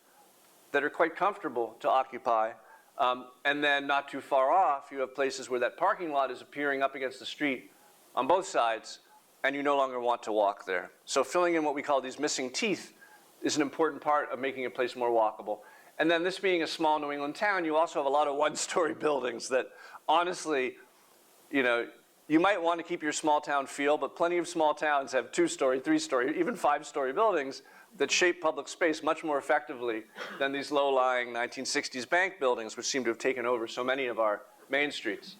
that are quite comfortable to occupy. And then not too far off, you have places where that parking lot is appearing up against the street on both sides, and you no longer want to walk there. So filling in what we call these missing teeth is an important part of making a place more walkable. And then this being a small New England town, you also have a lot of one-story buildings that honestly, you know, you might want to keep your small town feel, but plenty of small towns have 2-story, 3-story, even 5-story buildings that shape public space much more effectively than these low-lying 1960s bank buildings, which seem to have taken over so many of our main streets.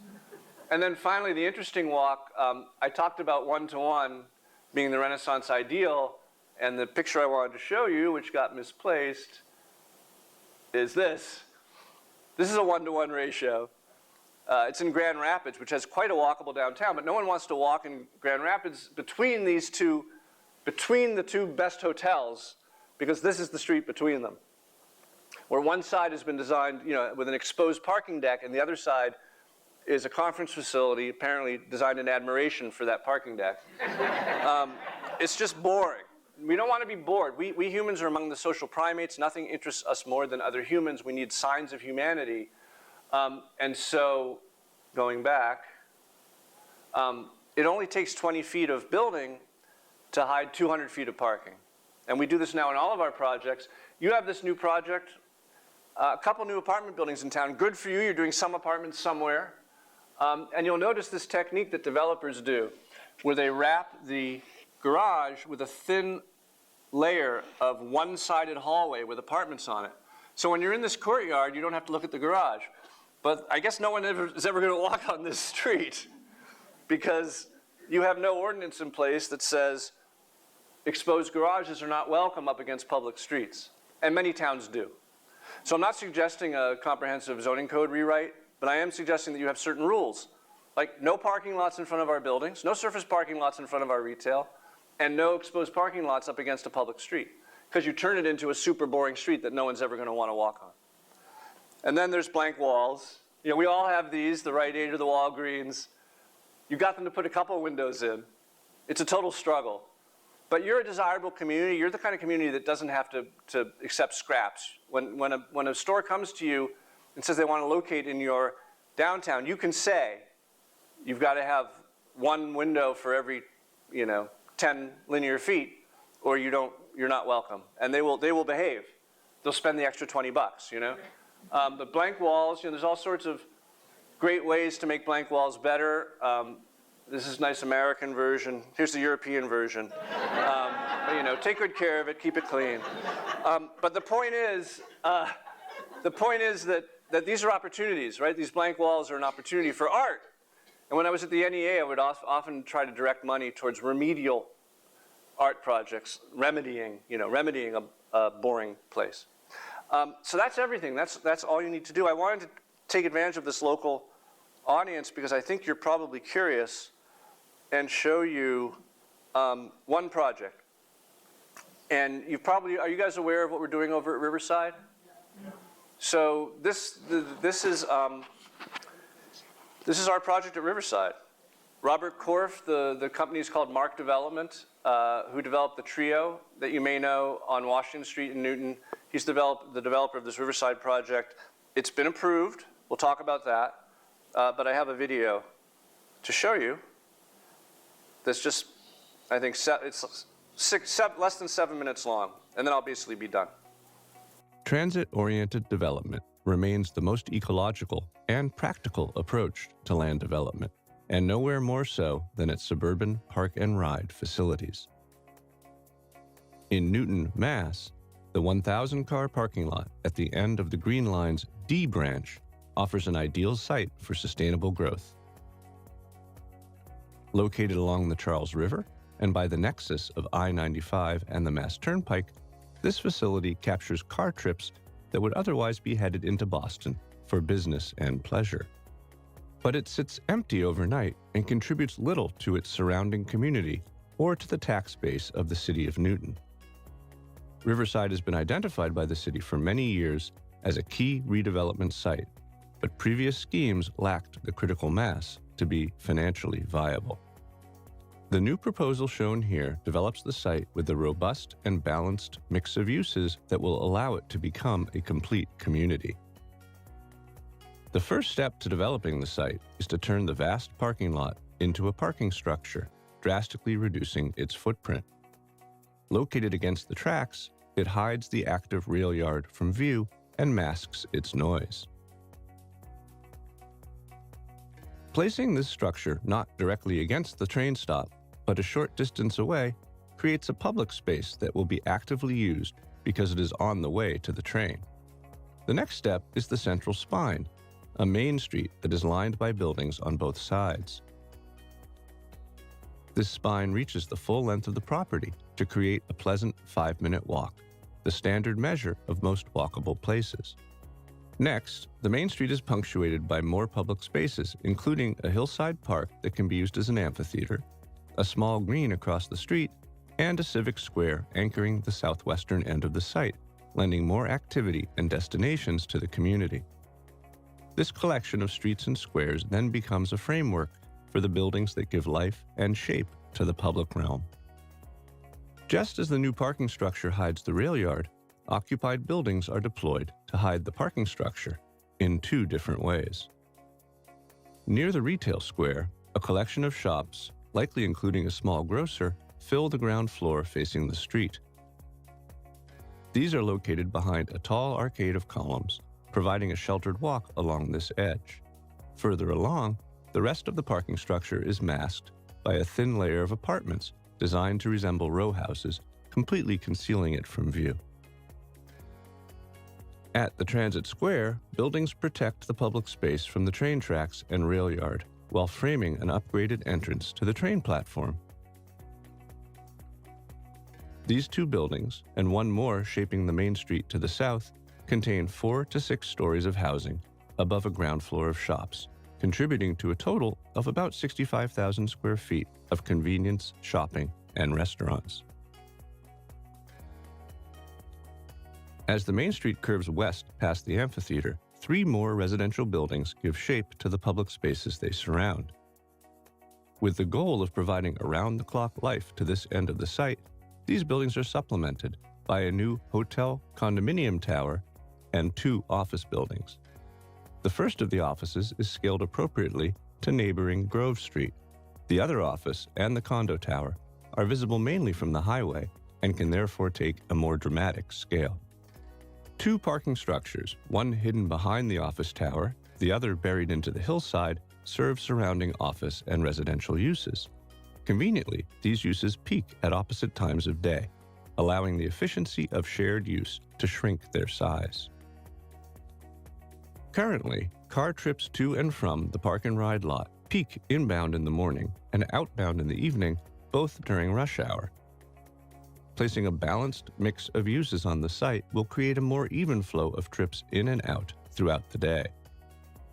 And then finally, the interesting walk, I talked about one-to-one being the Renaissance ideal, and the picture I wanted to show you, which got misplaced, is this. This is a one-to-one ratio. It's in Grand Rapids, which has quite a walkable downtown, but no one wants to walk in Grand Rapids between the two best hotels, because this is the street between them, where one side has been designed, you know, with an exposed parking deck, and the other side is a conference facility, apparently designed in admiration for that parking deck. It's just boring. We don't want to be bored. We humans are among the social primates. Nothing interests us more than other humans. We need signs of humanity. And so, going back, it only takes 20 feet of building to hide 200 feet of parking. And we do this now in all of our projects. You have this new project, a couple new apartment buildings in town. Good for you, you're doing some apartments somewhere. And you'll notice this technique that developers do, where they wrap the garage with a thin layer of one-sided hallway with apartments on it. So when you're in this courtyard, you don't have to look at the garage. But I guess no one is ever going to walk on this street because you have no ordinance in place that says exposed garages are not welcome up against public streets. And many towns do. So I'm not suggesting a comprehensive zoning code rewrite, but I am suggesting that you have certain rules, like no parking lots in front of our buildings, no surface parking lots in front of our retail, and no exposed parking lots up against a public street, because you turn it into a super boring street that no one's ever going to want to walk on. And then there's blank walls. You know, we all have these, the Rite Aid or the Walgreens. You got them to put a couple windows in. It's a total struggle. But you're a desirable community. You're the kind of community that doesn't have to accept scraps. When a store comes to you and says they want to locate in your downtown, you can say you've got to have one window for every, 10 linear feet, or you're not welcome. And they will behave. They'll spend the extra $20, The blank walls, there's all sorts of great ways to make blank walls better. This is a nice American version. Here's the European version. Take good care of it, keep it clean. But the point is that these are opportunities, right? These blank walls are an opportunity for art. And when I was at the NEA, I would often try to direct money towards remedial art projects, remedying a boring place. So that's everything. That's all you need to do. I wanted to take advantage of this local audience because I think you're probably curious and show you one project. And are you guys aware of what we're doing over at Riverside? No. So this is our project at Riverside. Robert Korff, the company is called Mark Development, who developed the Trio that you may know on Washington Street in Newton. He's the developer of this Riverside project. It's been approved. We'll talk about that. But I have a video to show you that's just, I think, it's less than 7 minutes long, and then I'll basically be done. Transit-oriented development remains the most ecological and practical approach to land development, and nowhere more so than at suburban park and ride facilities. In Newton, Mass., the 1,000-car parking lot at the end of the Green Line's D branch offers an ideal site for sustainable growth. Located along the Charles River and by the nexus of I-95 and the Mass Turnpike, this facility captures car trips that would otherwise be headed into Boston for business and pleasure. But it sits empty overnight and contributes little to its surrounding community or to the tax base of the city of Newton. Riverside has been identified by the city for many years as a key redevelopment site, but previous schemes lacked the critical mass to be financially viable. The new proposal shown here develops the site with a robust and balanced mix of uses that will allow it to become a complete community. The first step to developing the site is to turn the vast parking lot into a parking structure, drastically reducing its footprint. Located against the tracks, it hides the active rail yard from view and masks its noise. Placing this structure not directly against the train stop, but a short distance away, creates a public space that will be actively used because it is on the way to the train. The next step is the central spine, a main street that is lined by buildings on both sides. This spine reaches the full length of the property to create a pleasant 5-minute walk, the standard measure of most walkable places. Next, the main street is punctuated by more public spaces, including a hillside park that can be used as an amphitheater, a small green across the street, and a civic square anchoring the southwestern end of the site, lending more activity and destinations to the community. This collection of streets and squares then becomes a framework for the buildings that give life and shape to the public realm. Just as the new parking structure hides the rail yard, occupied buildings are deployed to hide the parking structure in 2 different ways. Near the retail square, a collection of shops, likely including a small grocer, fill the ground floor facing the street. These are located behind a tall arcade of columns, providing a sheltered walk along this edge. Further along, the rest of the parking structure is masked by a thin layer of apartments designed to resemble row houses, completely concealing it from view. At the transit square, buildings protect the public space from the train tracks and rail yard, while framing an upgraded entrance to the train platform. These 2 buildings, and one more shaping the main street to the south, contain 4 to 6 stories of housing above a ground floor of shops, contributing to a total of about 65,000 square feet of convenience, shopping, and restaurants. As the main street curves west past the amphitheater, 3 more residential buildings give shape to the public spaces they surround. With the goal of providing around-the-clock life to this end of the site, these buildings are supplemented by a new hotel condominium tower and 2 office buildings. The first of the offices is scaled appropriately to neighboring Grove Street. The other office and the condo tower are visible mainly from the highway and can therefore take a more dramatic scale. 2 parking structures, one hidden behind the office tower, the other buried into the hillside, serve surrounding office and residential uses. Conveniently, these uses peak at opposite times of day, allowing the efficiency of shared use to shrink their size. Currently, car trips to and from the park and ride lot peak inbound in the morning and outbound in the evening, both during rush hour. Placing a balanced mix of uses on the site will create a more even flow of trips in and out throughout the day.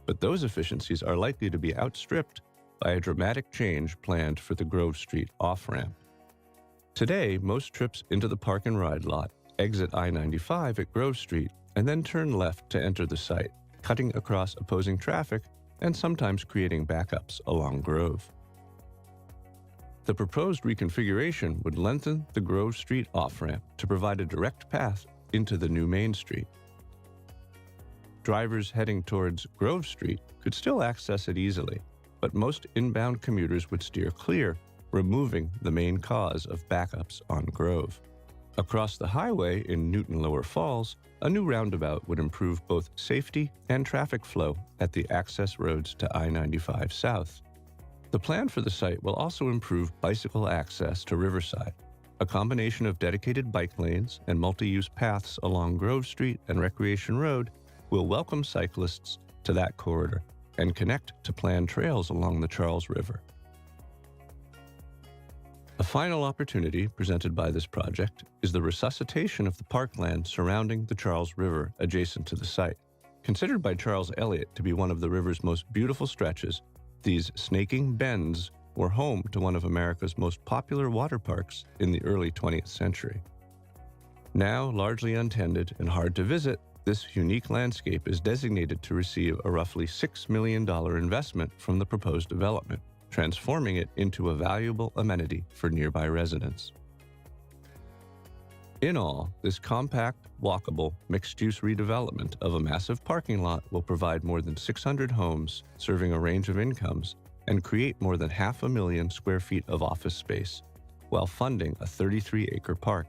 But those efficiencies are likely to be outstripped by a dramatic change planned for the Grove Street off-ramp. Today, most trips into the park and ride lot exit I-95 at Grove Street and then turn left to enter the site, cutting across opposing traffic and sometimes creating backups along Grove. The proposed reconfiguration would lengthen the Grove Street off-ramp to provide a direct path into the new Main Street. Drivers heading towards Grove Street could still access it easily, but most inbound commuters would steer clear, removing the main cause of backups on Grove. Across the highway in Newton Lower Falls, a new roundabout would improve both safety and traffic flow at the access roads to I-95 South. The plan for the site will also improve bicycle access to Riverside. A combination of dedicated bike lanes and multi-use paths along Grove Street and Recreation Road will welcome cyclists to that corridor and connect to planned trails along the Charles River. A final opportunity presented by this project is the resuscitation of the parkland surrounding the Charles River adjacent to the site. Considered by Charles Eliot to be one of the river's most beautiful stretches, these snaking bends were home to one of America's most popular water parks in the early 20th century. Now largely untended and hard to visit, this unique landscape is designated to receive a roughly $6 million investment from the proposed development, transforming it into a valuable amenity for nearby residents. In all, this compact, walkable, mixed-use redevelopment of a massive parking lot will provide more than 600 homes serving a range of incomes and create more than 500,000 square feet of office space, while funding a 33-acre park.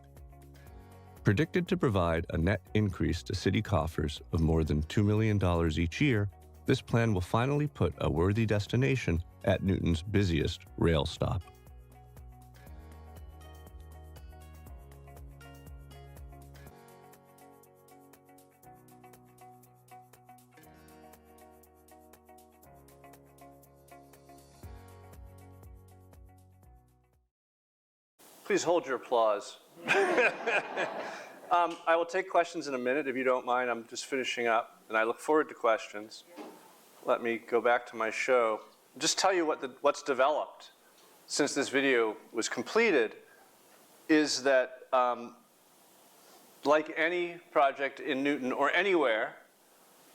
Predicted to provide a net increase to city coffers of more than $2 million each year, this plan will finally put a worthy destination at Newton's busiest rail stop. Please hold your applause. I will take questions in a minute, if you don't mind. I'm just finishing up, and I look forward to questions. Let me go back to my show. Just tell you what's developed since this video was completed is that, like any project in Newton or anywhere,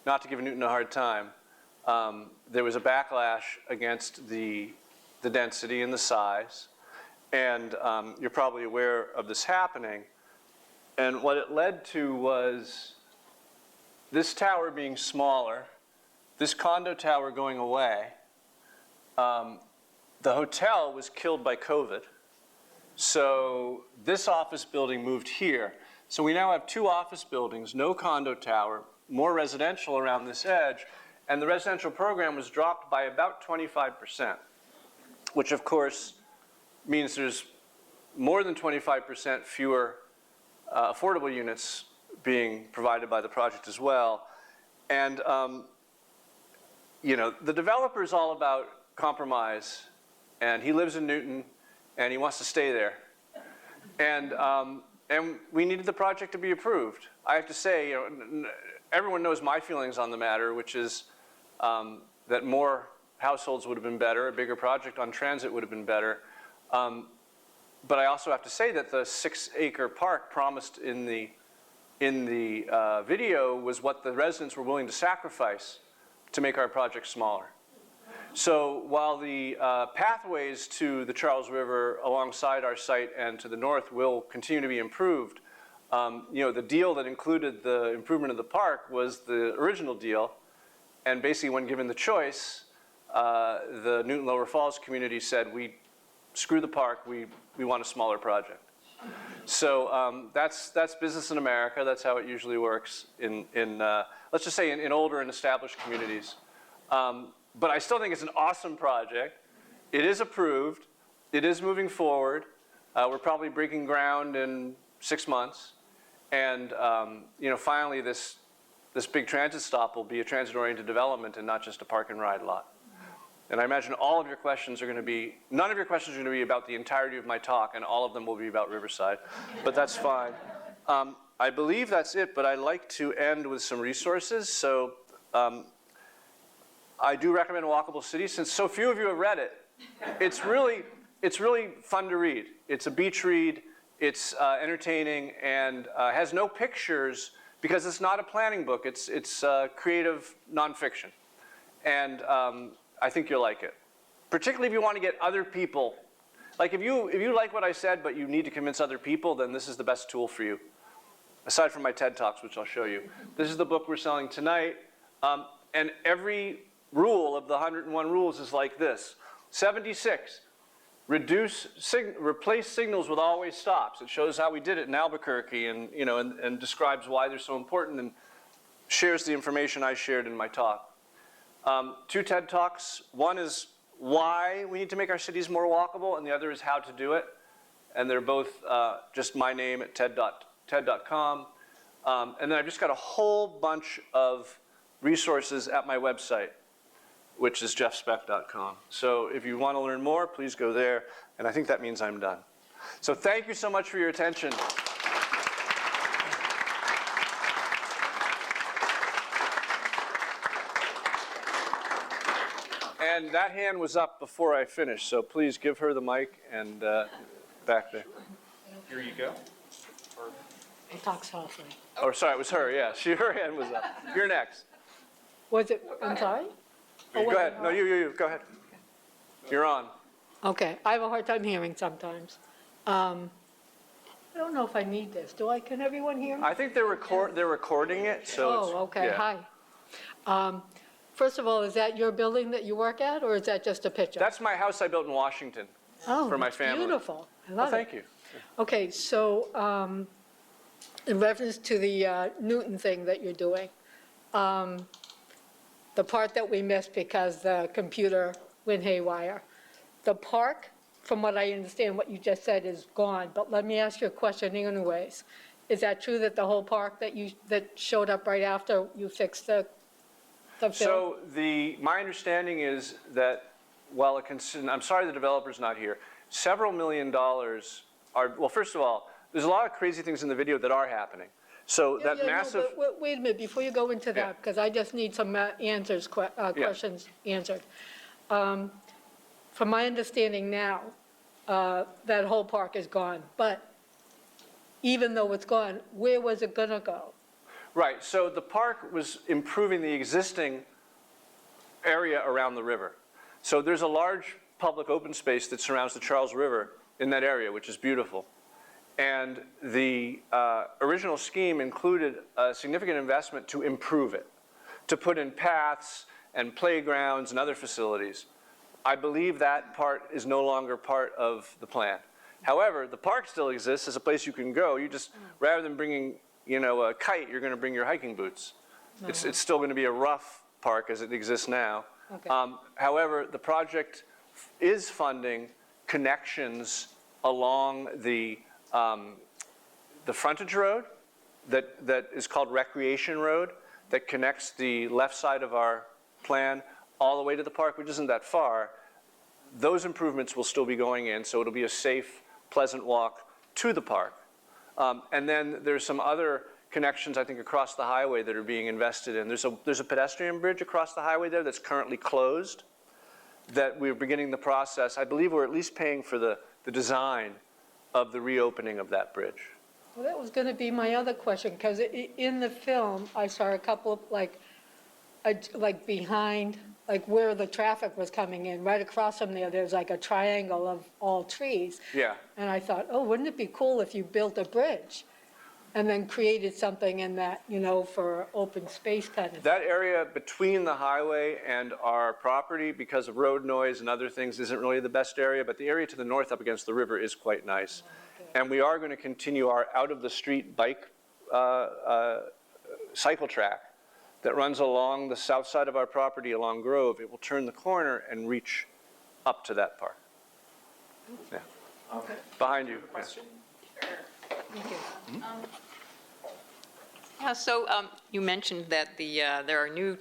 not to give Newton a hard time, there was a backlash against the density and the size. And you're probably aware of this happening. And what it led to was this tower being smaller, this condo tower going away. The hotel was killed by COVID. So this office building moved here. So we now have 2 office buildings, no condo tower, more residential around this edge. And the residential program was dropped by about 25%, which of course means there's more than 25% fewer affordable units being provided by the project as well. And you know, the developer is all about compromise, and he lives in Newton, and he wants to stay there. And we needed the project to be approved. I have to say, you know, everyone knows my feelings on the matter, which is that more households would have been better, a bigger project on transit would have been better. But I also have to say that the 6-acre park promised in the video was what the residents were willing to sacrifice to make our project smaller. So while the pathways to the Charles River alongside our site and to the north will continue to be improved, you know, the deal that included the improvement of the park was the original deal. And basically when given the choice, the Newton Lower Falls community said, screw the park, we want a smaller project. So that's business in America. That's how it usually works in let's just say in older and established communities. But I still think it's an awesome project. It is approved. It is moving forward. We're probably breaking ground in 6 months. And you know, finally this big transit stop will be a transit-oriented development and not just a park and ride lot. And I imagine all of your questions are going to be, none of your questions are going to be about the entirety of my talk, and all of them will be about Riverside, but that's fine. I believe that's it, but I'd like to end with some resources. So I do recommend Walkable City, since so few of you have read it. It's really fun to read. It's a beach read, it's entertaining, and has no pictures because it's not a planning book. It's creative nonfiction. And I think you'll like it. Particularly if you want to get other people. Like if you like what I said, but you need to convince other people, then this is the best tool for you. Aside from my TED Talks, which I'll show you. This is the book we're selling tonight. And every rule of the 101 rules is like this. 76, replace signals with always stops. It shows how we did it in Albuquerque and, you know, and describes why they're so important and shares the information I shared in my talk. 2 TED Talks. One is why we need to make our cities more walkable, and the other is how to do it. And they're both just my name at ted.com. And then I've just got a whole bunch of resources at my website, which is jeffspeck.com. So if you want to learn more, please go there. And I think that means I'm done. So thank you so much for your attention. And that hand was up before I finished, so please give her the mic and back there. Here you go. I'll talk softly. Oh, sorry, it was her, yeah. Her hand was up. You're next. Was it, I'm sorry? Oh, Go was it ahead. No, her? you, go ahead. You're on. Okay, I have a hard time hearing sometimes. I don't know if I need this. Can everyone hear me? I think they're recording it, so it's. Oh, okay, yeah. hi. First of all, is that your building that you work at, or is that just a picture? That's my house I built in Washington. Oh, for my that's family. beautiful. I Well, love it. thank you. Okay, so in reference to the Newton thing that you're doing, the part that we missed because the computer went haywire, the park, from what I understand, what you just said is gone, but let me ask you a question anyways. Is that true that the whole park that showed up right after you fixed the film? So my understanding is that while I'm sorry the developer's not here, several $1 million are, well, first of all, there's a lot of crazy things in the video that are happening. So that massive. No, but wait a minute, before you go into that, because I just need some questions answered. From my understanding now, that whole park is gone, but even though it's gone, where was it gonna go? Right, so the park was improving the existing area around the river. So there's a large public open space that surrounds the Charles River in that area, which is beautiful. And the original scheme included a significant investment to improve it, to put in paths and playgrounds and other facilities. I believe that part is no longer part of the plan. However, the park still exists as a place you can go. You just, rather than bringing, a kite, you're going to bring your hiking boots. No. It's still going to be a rough park as it exists now. Okay. However, the project is funding connections along the frontage road that is called Recreation Road that connects the left side of our plan all the way to the park, which isn't that far. Those improvements will still be going in, so it'll be a safe, pleasant walk to the park. And then there's some other connections, I think, across the highway that are being invested in. There's a pedestrian bridge across the highway there that's currently closed, that we're beginning the process. I believe we're at least paying for the design of the reopening of that bridge. Well, that was gonna be my other question, because in the film, I saw a couple of, like behind, like where the traffic was coming in, right across from there's like a triangle of all trees. Yeah. And I thought, oh, wouldn't it be cool if you built a bridge and then created something in that, for open space kind of. That area between the highway and our property, because of road noise and other things, isn't really the best area, but the area to the north up against the river is quite nice. Okay. And we are going to continue our out-of-the-street bike cycle track that runs along the south side of our property along Grove. It will turn the corner and reach up to that park. Yeah. Okay. Behind you. Question? Thank you. Yeah, so you mentioned that there are new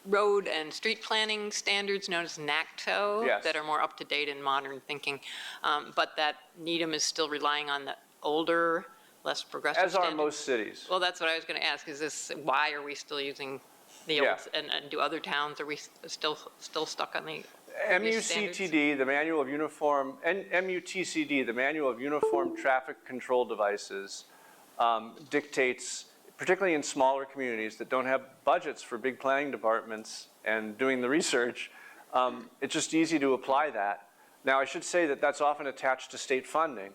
road and street planning standards known as NACTO Yes. that are more up to date and modern thinking, but that Needham is still relying on the older, less progressive As are standards. most cities. Well, that's what I was going to ask. Why are we still using the old, and do other towns, are we still stuck on the previous standards? MUTCD, the Manual of Uniform, and MUTCD, the Manual of Uniform Traffic Control Devices, dictates, particularly in smaller communities that don't have budgets for big planning departments and doing the research, it's just easy to apply that. Now, I should say that that's often attached to state funding.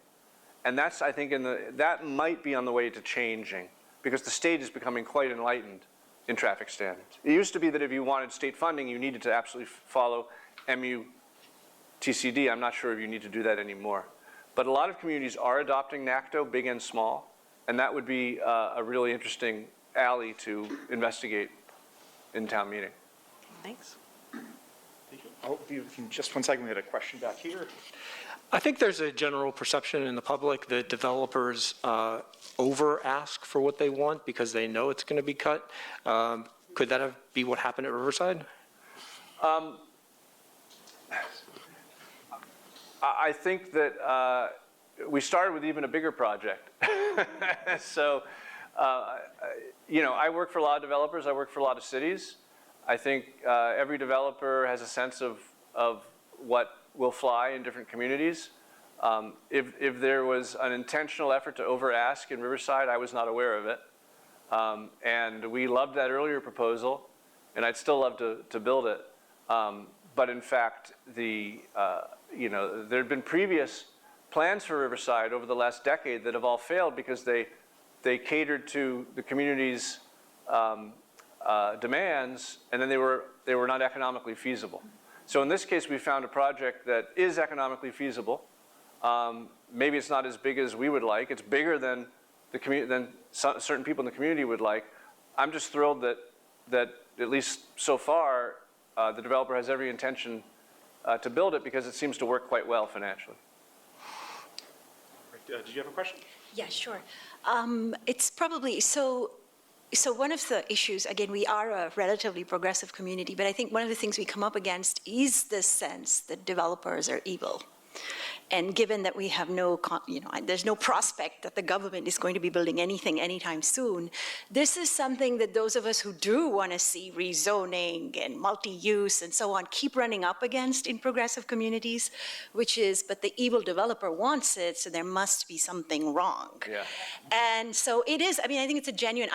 And that's, I think, that might be on the way to changing, because the state is becoming quite enlightened in traffic standards. It used to be that if you wanted state funding, you needed to absolutely follow MUTCD. I'm not sure if you need to do that anymore. But a lot of communities are adopting NACTO, big and small, and that would be a really interesting alley to investigate in town meeting. Thanks. Oh, just 1 second, we had a question back here. I think there's a general perception in the public that developers over-ask for what they want because they know it's going to be cut. Could that be what happened at Riverside? I think that we started with even a bigger project. So, I work for a lot of developers. I work for a lot of cities. I think every developer has a sense of what will fly in different communities. If there was an intentional effort to over-ask in Riverside, I was not aware of it. And we loved that earlier proposal, and I'd still love to build it. But in fact, there had been previous plans for Riverside over the last decade that have all failed because they catered to the community's demands, and then they were not economically feasible. So in this case, we found a project that is economically feasible. Maybe it's not as big as we would like. It's bigger than certain people in the community would like. I'm just thrilled that at least so far, the developer has every intention to build it because it seems to work quite well financially. Did you have a question? Yeah, sure. It's probably, so one of the issues, again, we are a relatively progressive community, but I think one of the things we come up against is this sense that developers are evil. And given that we have there's no prospect that the government is going to be building anything anytime soon, this is something that those of us who do want to see rezoning and multi-use and so on keep running up against in progressive communities, which is, but the evil developer wants it, so there must be something wrong. Yeah. And so it is, I think it's a genuine,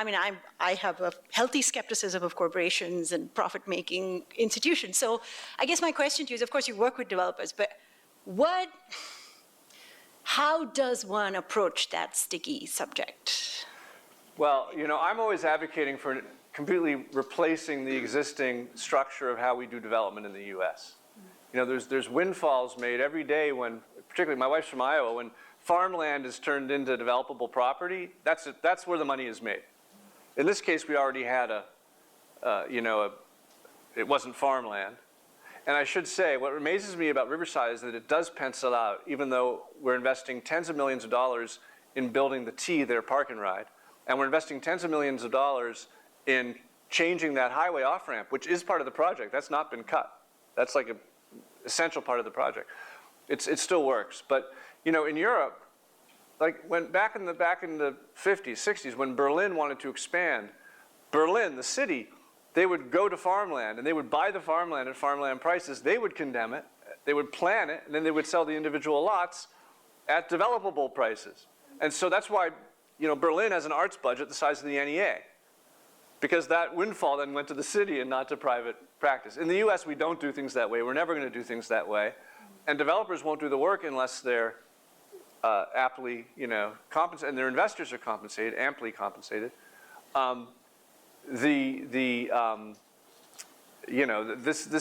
I have a healthy skepticism of corporations and profit-making institutions. So I guess my question to you is, of course, you work with developers, but how does one approach that sticky subject? Well, I'm always advocating for completely replacing the existing structure of how we do development in the U.S. There's windfalls made every day when, particularly my wife's from Iowa, when farmland is turned into developable property, that's where the money is made. In this case, we already had it wasn't farmland. And I should say, what amazes me about Riverside is that it does pencil out, even though we're investing tens of millions of dollars in building the T, their park and ride, and we're investing tens of millions of dollars in changing that highway off-ramp, which is part of the project. That's not been cut. That's like an essential part of the project. It still works. But, in Europe, like back in the 50s, 60s, when Berlin wanted to expand, Berlin, the city, they would go to farmland, and they would buy the farmland at farmland prices. They would condemn it, they would plan it, and then they would sell the individual lots at developable prices. And so that's why, Berlin has an arts budget the size of the NEA, because that windfall then went to the city and not to private practice. In the US, we don't do things that way. We're never going to do things that way. And developers won't do the work unless they're aptly, compensated, and their investors are compensated, amply compensated. This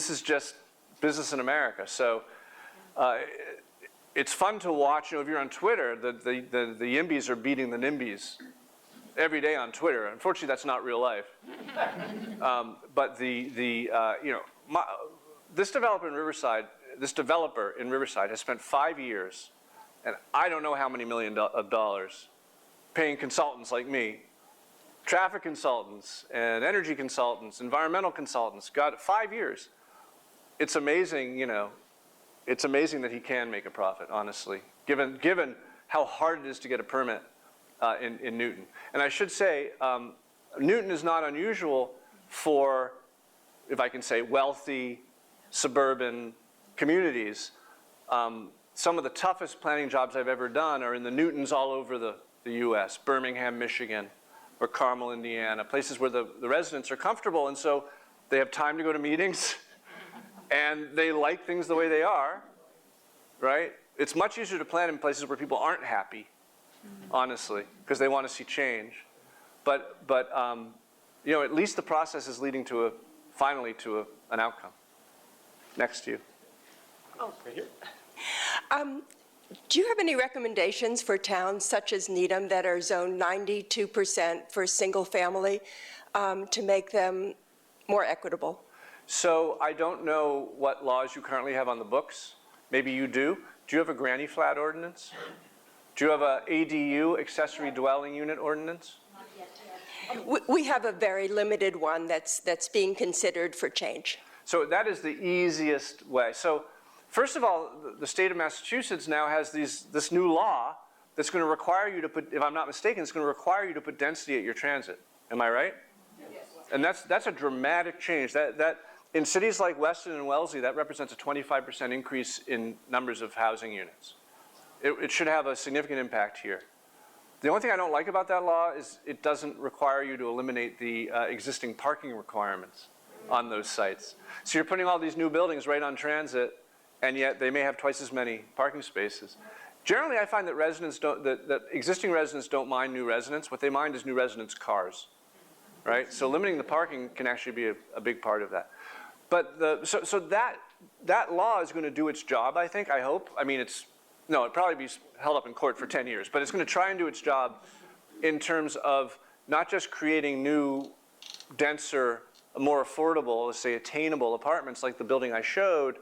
is just business in America. So it's fun to watch. If you're on Twitter, the YIMBYs are beating the NIMBYs every day on Twitter. Unfortunately, that's not real life. But this developer in Riverside has spent 5 years, and I don't know how many million of dollars, paying consultants like me. Traffic consultants and energy consultants, environmental consultants, got 5 years. It's amazing, it's amazing that he can make a profit, honestly, given how hard it is to get a permit in Newton. And I should say, Newton is not unusual for, if I can say, wealthy suburban communities. Some of the toughest planning jobs I've ever done are in the Newtons all over the US, Birmingham, Michigan, or Carmel, Indiana, places where the residents are comfortable, and so they have time to go to meetings, and they like things the way they are, right? It's much easier to plan in places where people aren't happy, honestly, because they want to see change. But at least the process is leading to finally to an outcome. Next to you. Oh, right here. Do you have any recommendations for towns such as Needham that are zoned 92% for single family to make them more equitable? So I don't know what laws you currently have on the books. Maybe you do. Do you have a granny flat ordinance? Do you have a ADU, accessory dwelling unit ordinance? We have a very limited one that's being considered for change. So that is the easiest way. So first of all, the state of Massachusetts now has this new law that's going to require you to put, if I'm not mistaken, it's going to require you to put density at your transit. Am I right? Yes. And that's a dramatic change. That in cities like Weston and Wellesley, that represents a 25% increase in numbers of housing units. It should have a significant impact here. The only thing I don't like about that law is it doesn't require you to eliminate the existing parking requirements on those sites. So you're putting all these new buildings right on transit, and yet they may have twice as many parking spaces. Generally, I find that that existing residents don't mind new residents. What they mind is new residents' cars, right? So limiting the parking can actually be a big part of that. But so that law is going to do its job, I think, I hope. I mean, it'd probably be held up in court for 10 years, but it's going to try and do its job in terms of not just creating new, denser, more affordable, let's say attainable apartments like the building I showed,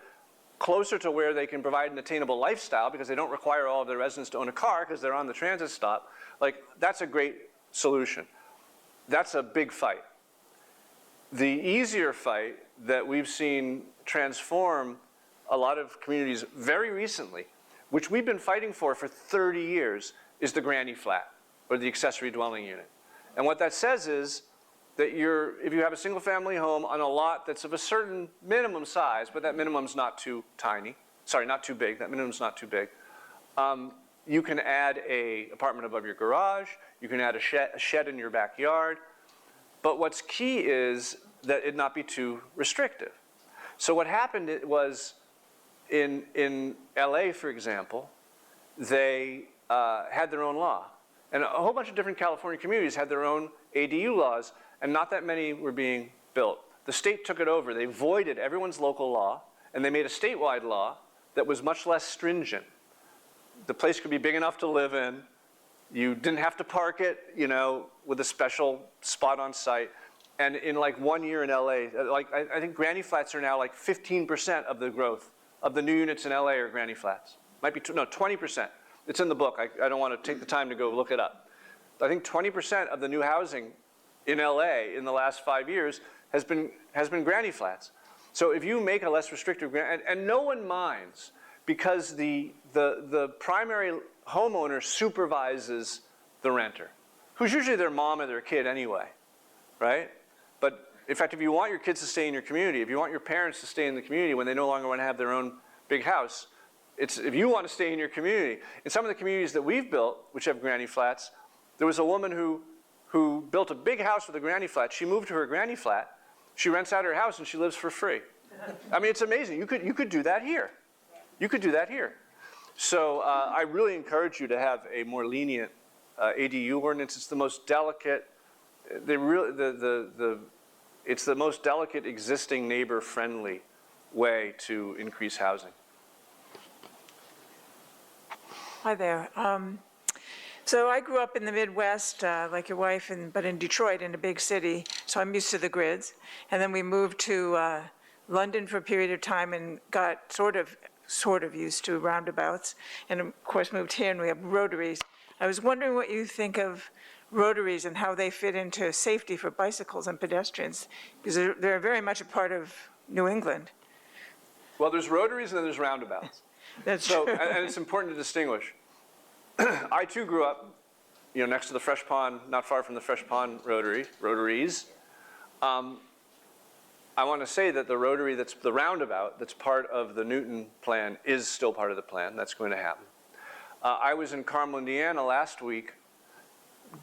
closer to where they can provide an attainable lifestyle because they don't require all of their residents to own a car because they're on the transit stop. Like, that's a great solution. That's a big fight. The easier fight that we've seen transform a lot of communities very recently, which we've been fighting for 30 years, is the granny flat, or the accessory dwelling unit. And what that says is that if you have a single family home on a lot that's of a certain minimum size, but that minimum's not too tiny, sorry, not too big, that minimum's not too big, you can add an apartment above your garage, you can add a shed in your backyard, but what's key is that it not be too restrictive. So what happened was, in LA, for example, they had their own law. And a whole bunch of different California communities had their own ADU laws, and not that many were being built. The state took it over. They voided everyone's local law, and they made a statewide law that was much less stringent. The place could be big enough to live in. You didn't have to park it, with a special spot on site. And in like 1 year in LA, I think granny flats are now like 15% of the growth of the new units in LA are granny flats. Might be, 20%. It's in the book. I don't want to take the time to go look it up. I think 20% of the new housing in LA in the last 5 years has been granny flats. So if you make a less restrictive and no one minds because the primary homeowner supervises the renter, who's usually their mom or their kid anyway, right? But in fact, if you want your kids to stay in your community, if you want your parents to stay in the community when they no longer want to have their own big house, if you want to stay in your community. In some of the communities that we've built, which have granny flats, there was a woman who built a big house with a granny flat. She moved to her granny flat. She rents out her house and she lives for free. I mean, it's amazing. You could do that here. You could do that here. So I really encourage you to have a more lenient ADU ordinance. It's the most delicate. It's the most delicate existing neighbor-friendly way to increase housing. Hi there. So I grew up in the Midwest, like your wife, but in Detroit, in a big city, so I'm used to the grids. And then we moved to London for a period of time and got sort of used to roundabouts. And of course moved here and we have rotaries. I was wondering what you think of rotaries and how they fit into safety for bicycles and pedestrians, because they're very much a part of New England. Well, there's rotaries and then there's roundabouts. That's true. And it's important to distinguish. I too grew up, next to the Fresh Pond, not far from the Fresh Pond rotaries. I want to say that the rotary that's the roundabout that's part of the Newton plan is still part of the plan. That's going to happen. I was in Carmel, Indiana last week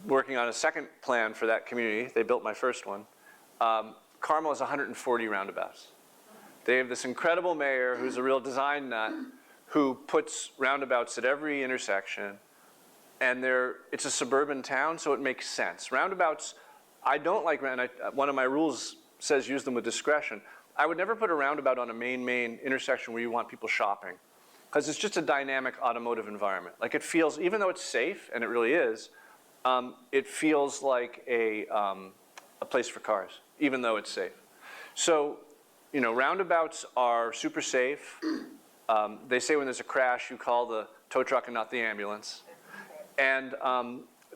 working on a second plan for that community. They built my first one. Carmel has 140 roundabouts. They have this incredible mayor who's a real design nut who puts roundabouts at every intersection. And it's a suburban town, so it makes sense. Roundabouts, I don't like, one of my rules says use them with discretion. I would never put a roundabout on a main intersection where you want people shopping, because it's just a dynamic automotive environment. Like, it feels, even though it's safe, and it really is, it feels like a place for cars, even though it's safe. So, roundabouts are super safe. They say when there's a crash, you call the tow truck and not the ambulance. And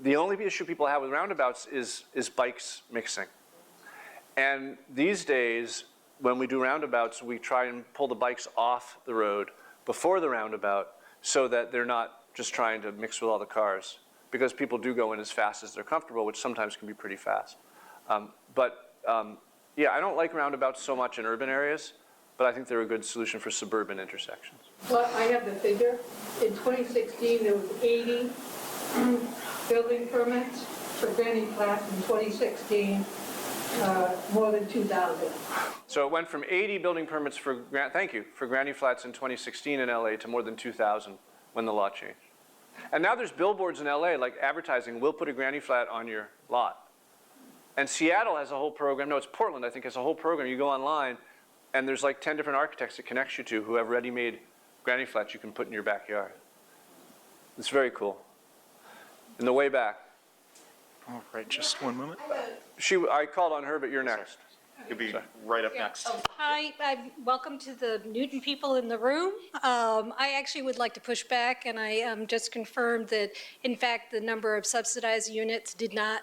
the only issue people have with roundabouts is bikes mixing. And these days, when we do roundabouts, we try and pull the bikes off the road before the roundabout so that they're not just trying to mix with all the cars, because people do go in as fast as they're comfortable, which sometimes can be pretty fast. Yeah, I don't like roundabouts so much in urban areas. but I think they're a good solution for suburban intersections. Well, I have the figure. In 2016, there was 80 building permits for granny flats. In 2016, more than 2,000. So it went from 80 building permits for, for granny flats in 2016 in LA to more than 2,000 when the law changed. And now there's billboards in LA, like advertising, we'll put a granny flat on your lot. And Seattle has a whole program, no, it's Portland, I think, has a whole program. You go online, and there's like 10 different architects it connects you to who have ready-made granny flats you can put in your backyard. It's very cool. In the way back. All right, just one moment. I called on her, but you're next. You'll be right up next. Hi, welcome to the Newton people in the room. I actually would like to push back, and I just confirmed that, in fact, the number of subsidized units did not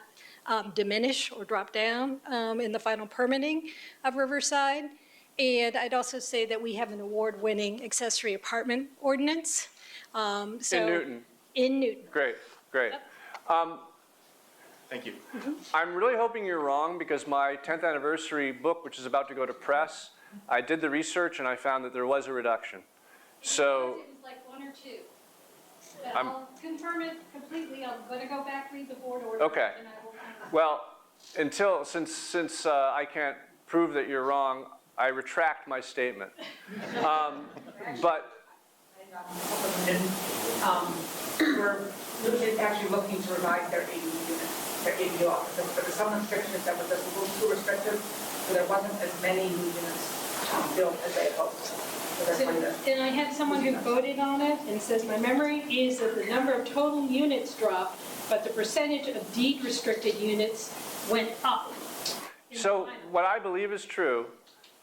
diminish or drop down in the final permitting of Riverside. And I'd also say that we have an award-winning accessory apartment ordinance. In Newton. In Newton. Great, great. Yep. Thank you. I'm really hoping you're wrong because my 10th anniversary book, which is about to go to press, I did the research and I found that there was a reduction. So It was like 1 or 2. But I'll confirm it completely. I'm going to go back, read the board order. Okay. And I will well, since I can't prove that you're wrong, I retract my statement. But we're actually looking to revise their ADU units, their ADU offices. There were some restrictions that were just a little too restrictive, so there wasn't as many new units built as they hoped. And I had someone who voted on it and says, my memory is that the number of total units dropped, but the percentage of deed-restricted units went up. so what I believe is true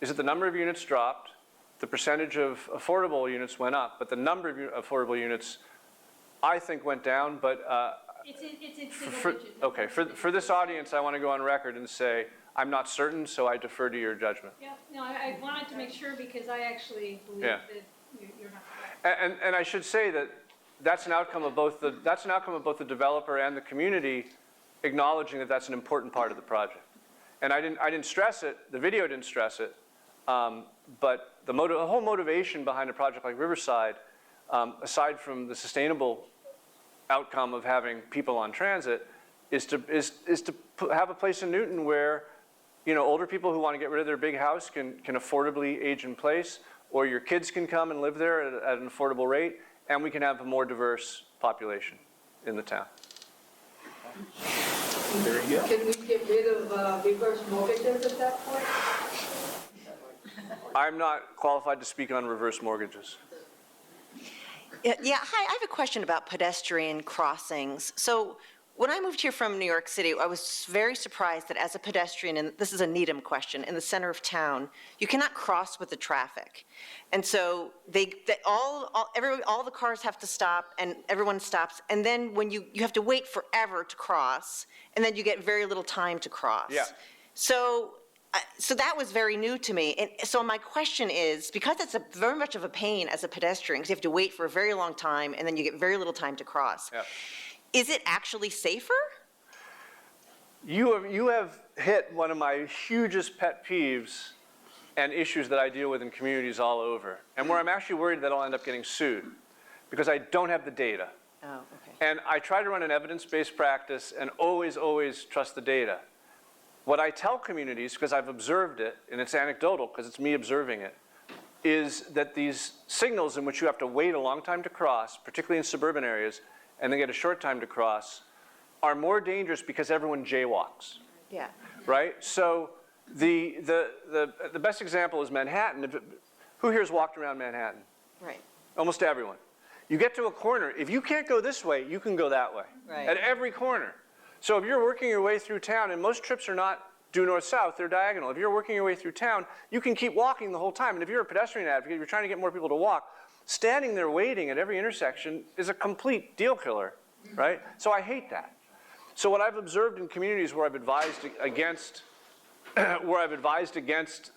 is that the number of units dropped, the percentage of affordable units went up, but the number of affordable units, I think, went down. But It's single digit. okay, for this audience, I want to go on record and say I'm not certain, so I defer to your judgment. Yeah, no, I wanted to make sure because I actually believe Yeah. that you're not correct. And I should say that that's an outcome of both the developer and the community acknowledging that that's an important part of the project. And I didn't stress it. The video didn't stress it. But the whole motivation behind a project like Riverside, aside from the sustainable outcome of having people on transit, is to have a place in Newton where, you know, older people who want to get rid of their big house can affordably age in place, or your kids can come and live there at an affordable rate, and we can have a more diverse population in the town. There you go. Can we get rid of reverse mortgages at that point? I'm not qualified to speak on reverse mortgages. Yeah, hi, I have a question about pedestrian crossings. So when I moved here from New York City, I was very surprised that as a pedestrian, and this is a Needham question, in the center of town, you cannot cross with the traffic. And so all the cars have to stop and everyone stops. And then when you have to wait forever to cross, and then you get very little time to cross. Yeah. So that was very new to me. And so my question is, because it's very much of a pain as a pedestrian, because you have to wait for a very long time and then you get very little time to cross. Yeah. Is it actually safer? You have hit one of my hugest pet peeves and issues that I deal with in communities all over, and where I'm actually worried that I'll end up getting sued, because I don't have the data. Oh, okay. And I try to run an evidence-based practice and always trust the data. What I tell communities, because I've observed it, and it's anecdotal because it's me observing it, is that these signals in which you have to wait a long time to cross, particularly in suburban areas, and then get a short time to cross, are more dangerous because everyone jaywalks. Yeah. Right? So the best example is Manhattan. Who here has walked around Manhattan? Right. Almost everyone. You get to a corner, if you can't go this way, you can go that way. Right. At every corner. So if you're working your way through town, and most trips are not due north-south, they're diagonal. If you're working your way through town, you can keep walking the whole time. And if you're a pedestrian advocate, if you're trying to get more people to walk, standing there waiting at every intersection is a complete deal killer, right? So I hate that. So what I've observed in communities where I've advised against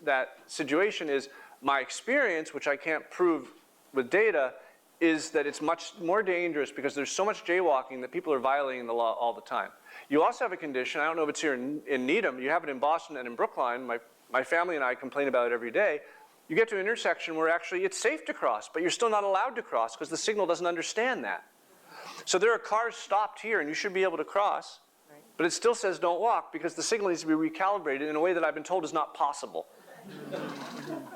that situation is my experience, which I can't prove with data, is that it's much more dangerous because there's so much jaywalking that people are violating the law all the time. You also have a condition, I don't know if it's here in Needham, you have it in Boston and in Brookline, my family and I complain about it every day, you get to an intersection where actually it's safe to cross, but you're still not allowed to cross because the signal doesn't understand that. So there are cars stopped here, and you should be able to cross, but it still says don't walk because the signal needs to be recalibrated in a way that I've been told is not possible.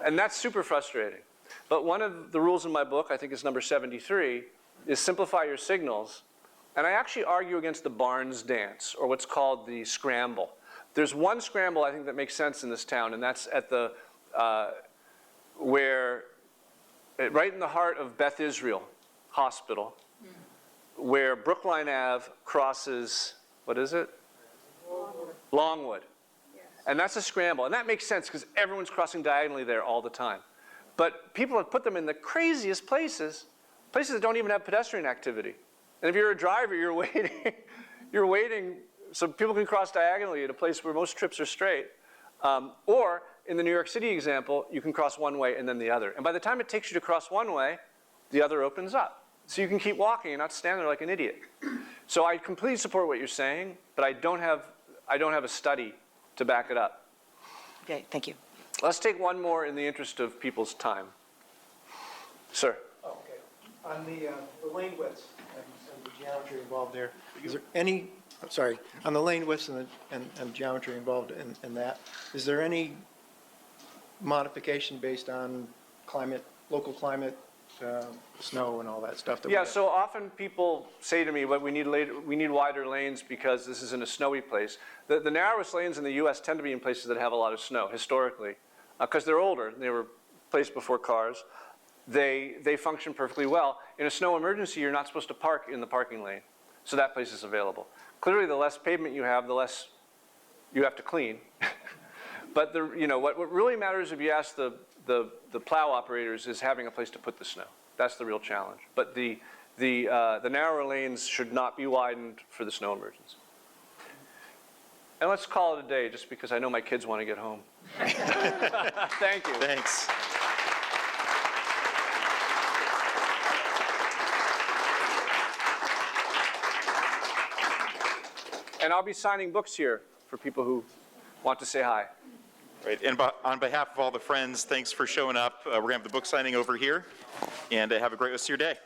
And that's super frustrating. But one of the rules in my book, I think it's number 73, is simplify your signals. And I actually argue against the Barnes dance, or what's called the scramble. There's one scramble I think that makes sense in this town, and that's at the, right in the heart of Beth Israel Hospital, where Brookline Ave crosses, what is it? Longwood. And that's a scramble. And that makes sense because everyone's crossing diagonally there all the time. But people have put them in the craziest places, places that don't even have pedestrian activity. And if you're a driver, you're waiting so people can cross diagonally at a place where most trips are straight. Or in the New York City example, you can cross one way and then the other. And by the time it takes you to cross one way, the other opens up. So you can keep walking and not stand there like an idiot. So I completely support what you're saying, but I don't have a study to back it up. Okay, thank you. Let's take one more in the interest of people's time. Sir. Okay. On the lane widths and the geometry involved there, is there any, I'm sorry, on the lane widths and geometry involved in that, is there any modification based on climate, local climate, snow and all that stuff? Yeah, so often people say to me, well, we need wider lanes because this isn't a snowy place. The narrowest lanes in the US tend to be in places that have a lot of snow, historically, because they're older. They were placed before cars. They function perfectly well. In a snow emergency, you're not supposed to park in the parking lane, so that place is available. Clearly, the less pavement you have, the less you have to clean. But what really matters, if you ask the plow operators, is having a place to put the snow. That's the real challenge. But the narrower lanes should not be widened for the snow emergency. And let's call it a day, just because I know my kids want to get home. Thank you. Thanks. And I'll be signing books here for people who want to say hi. Right, and on behalf of all the friends, thanks for showing up. We're going to have the book signing over here, and have a great rest of your day.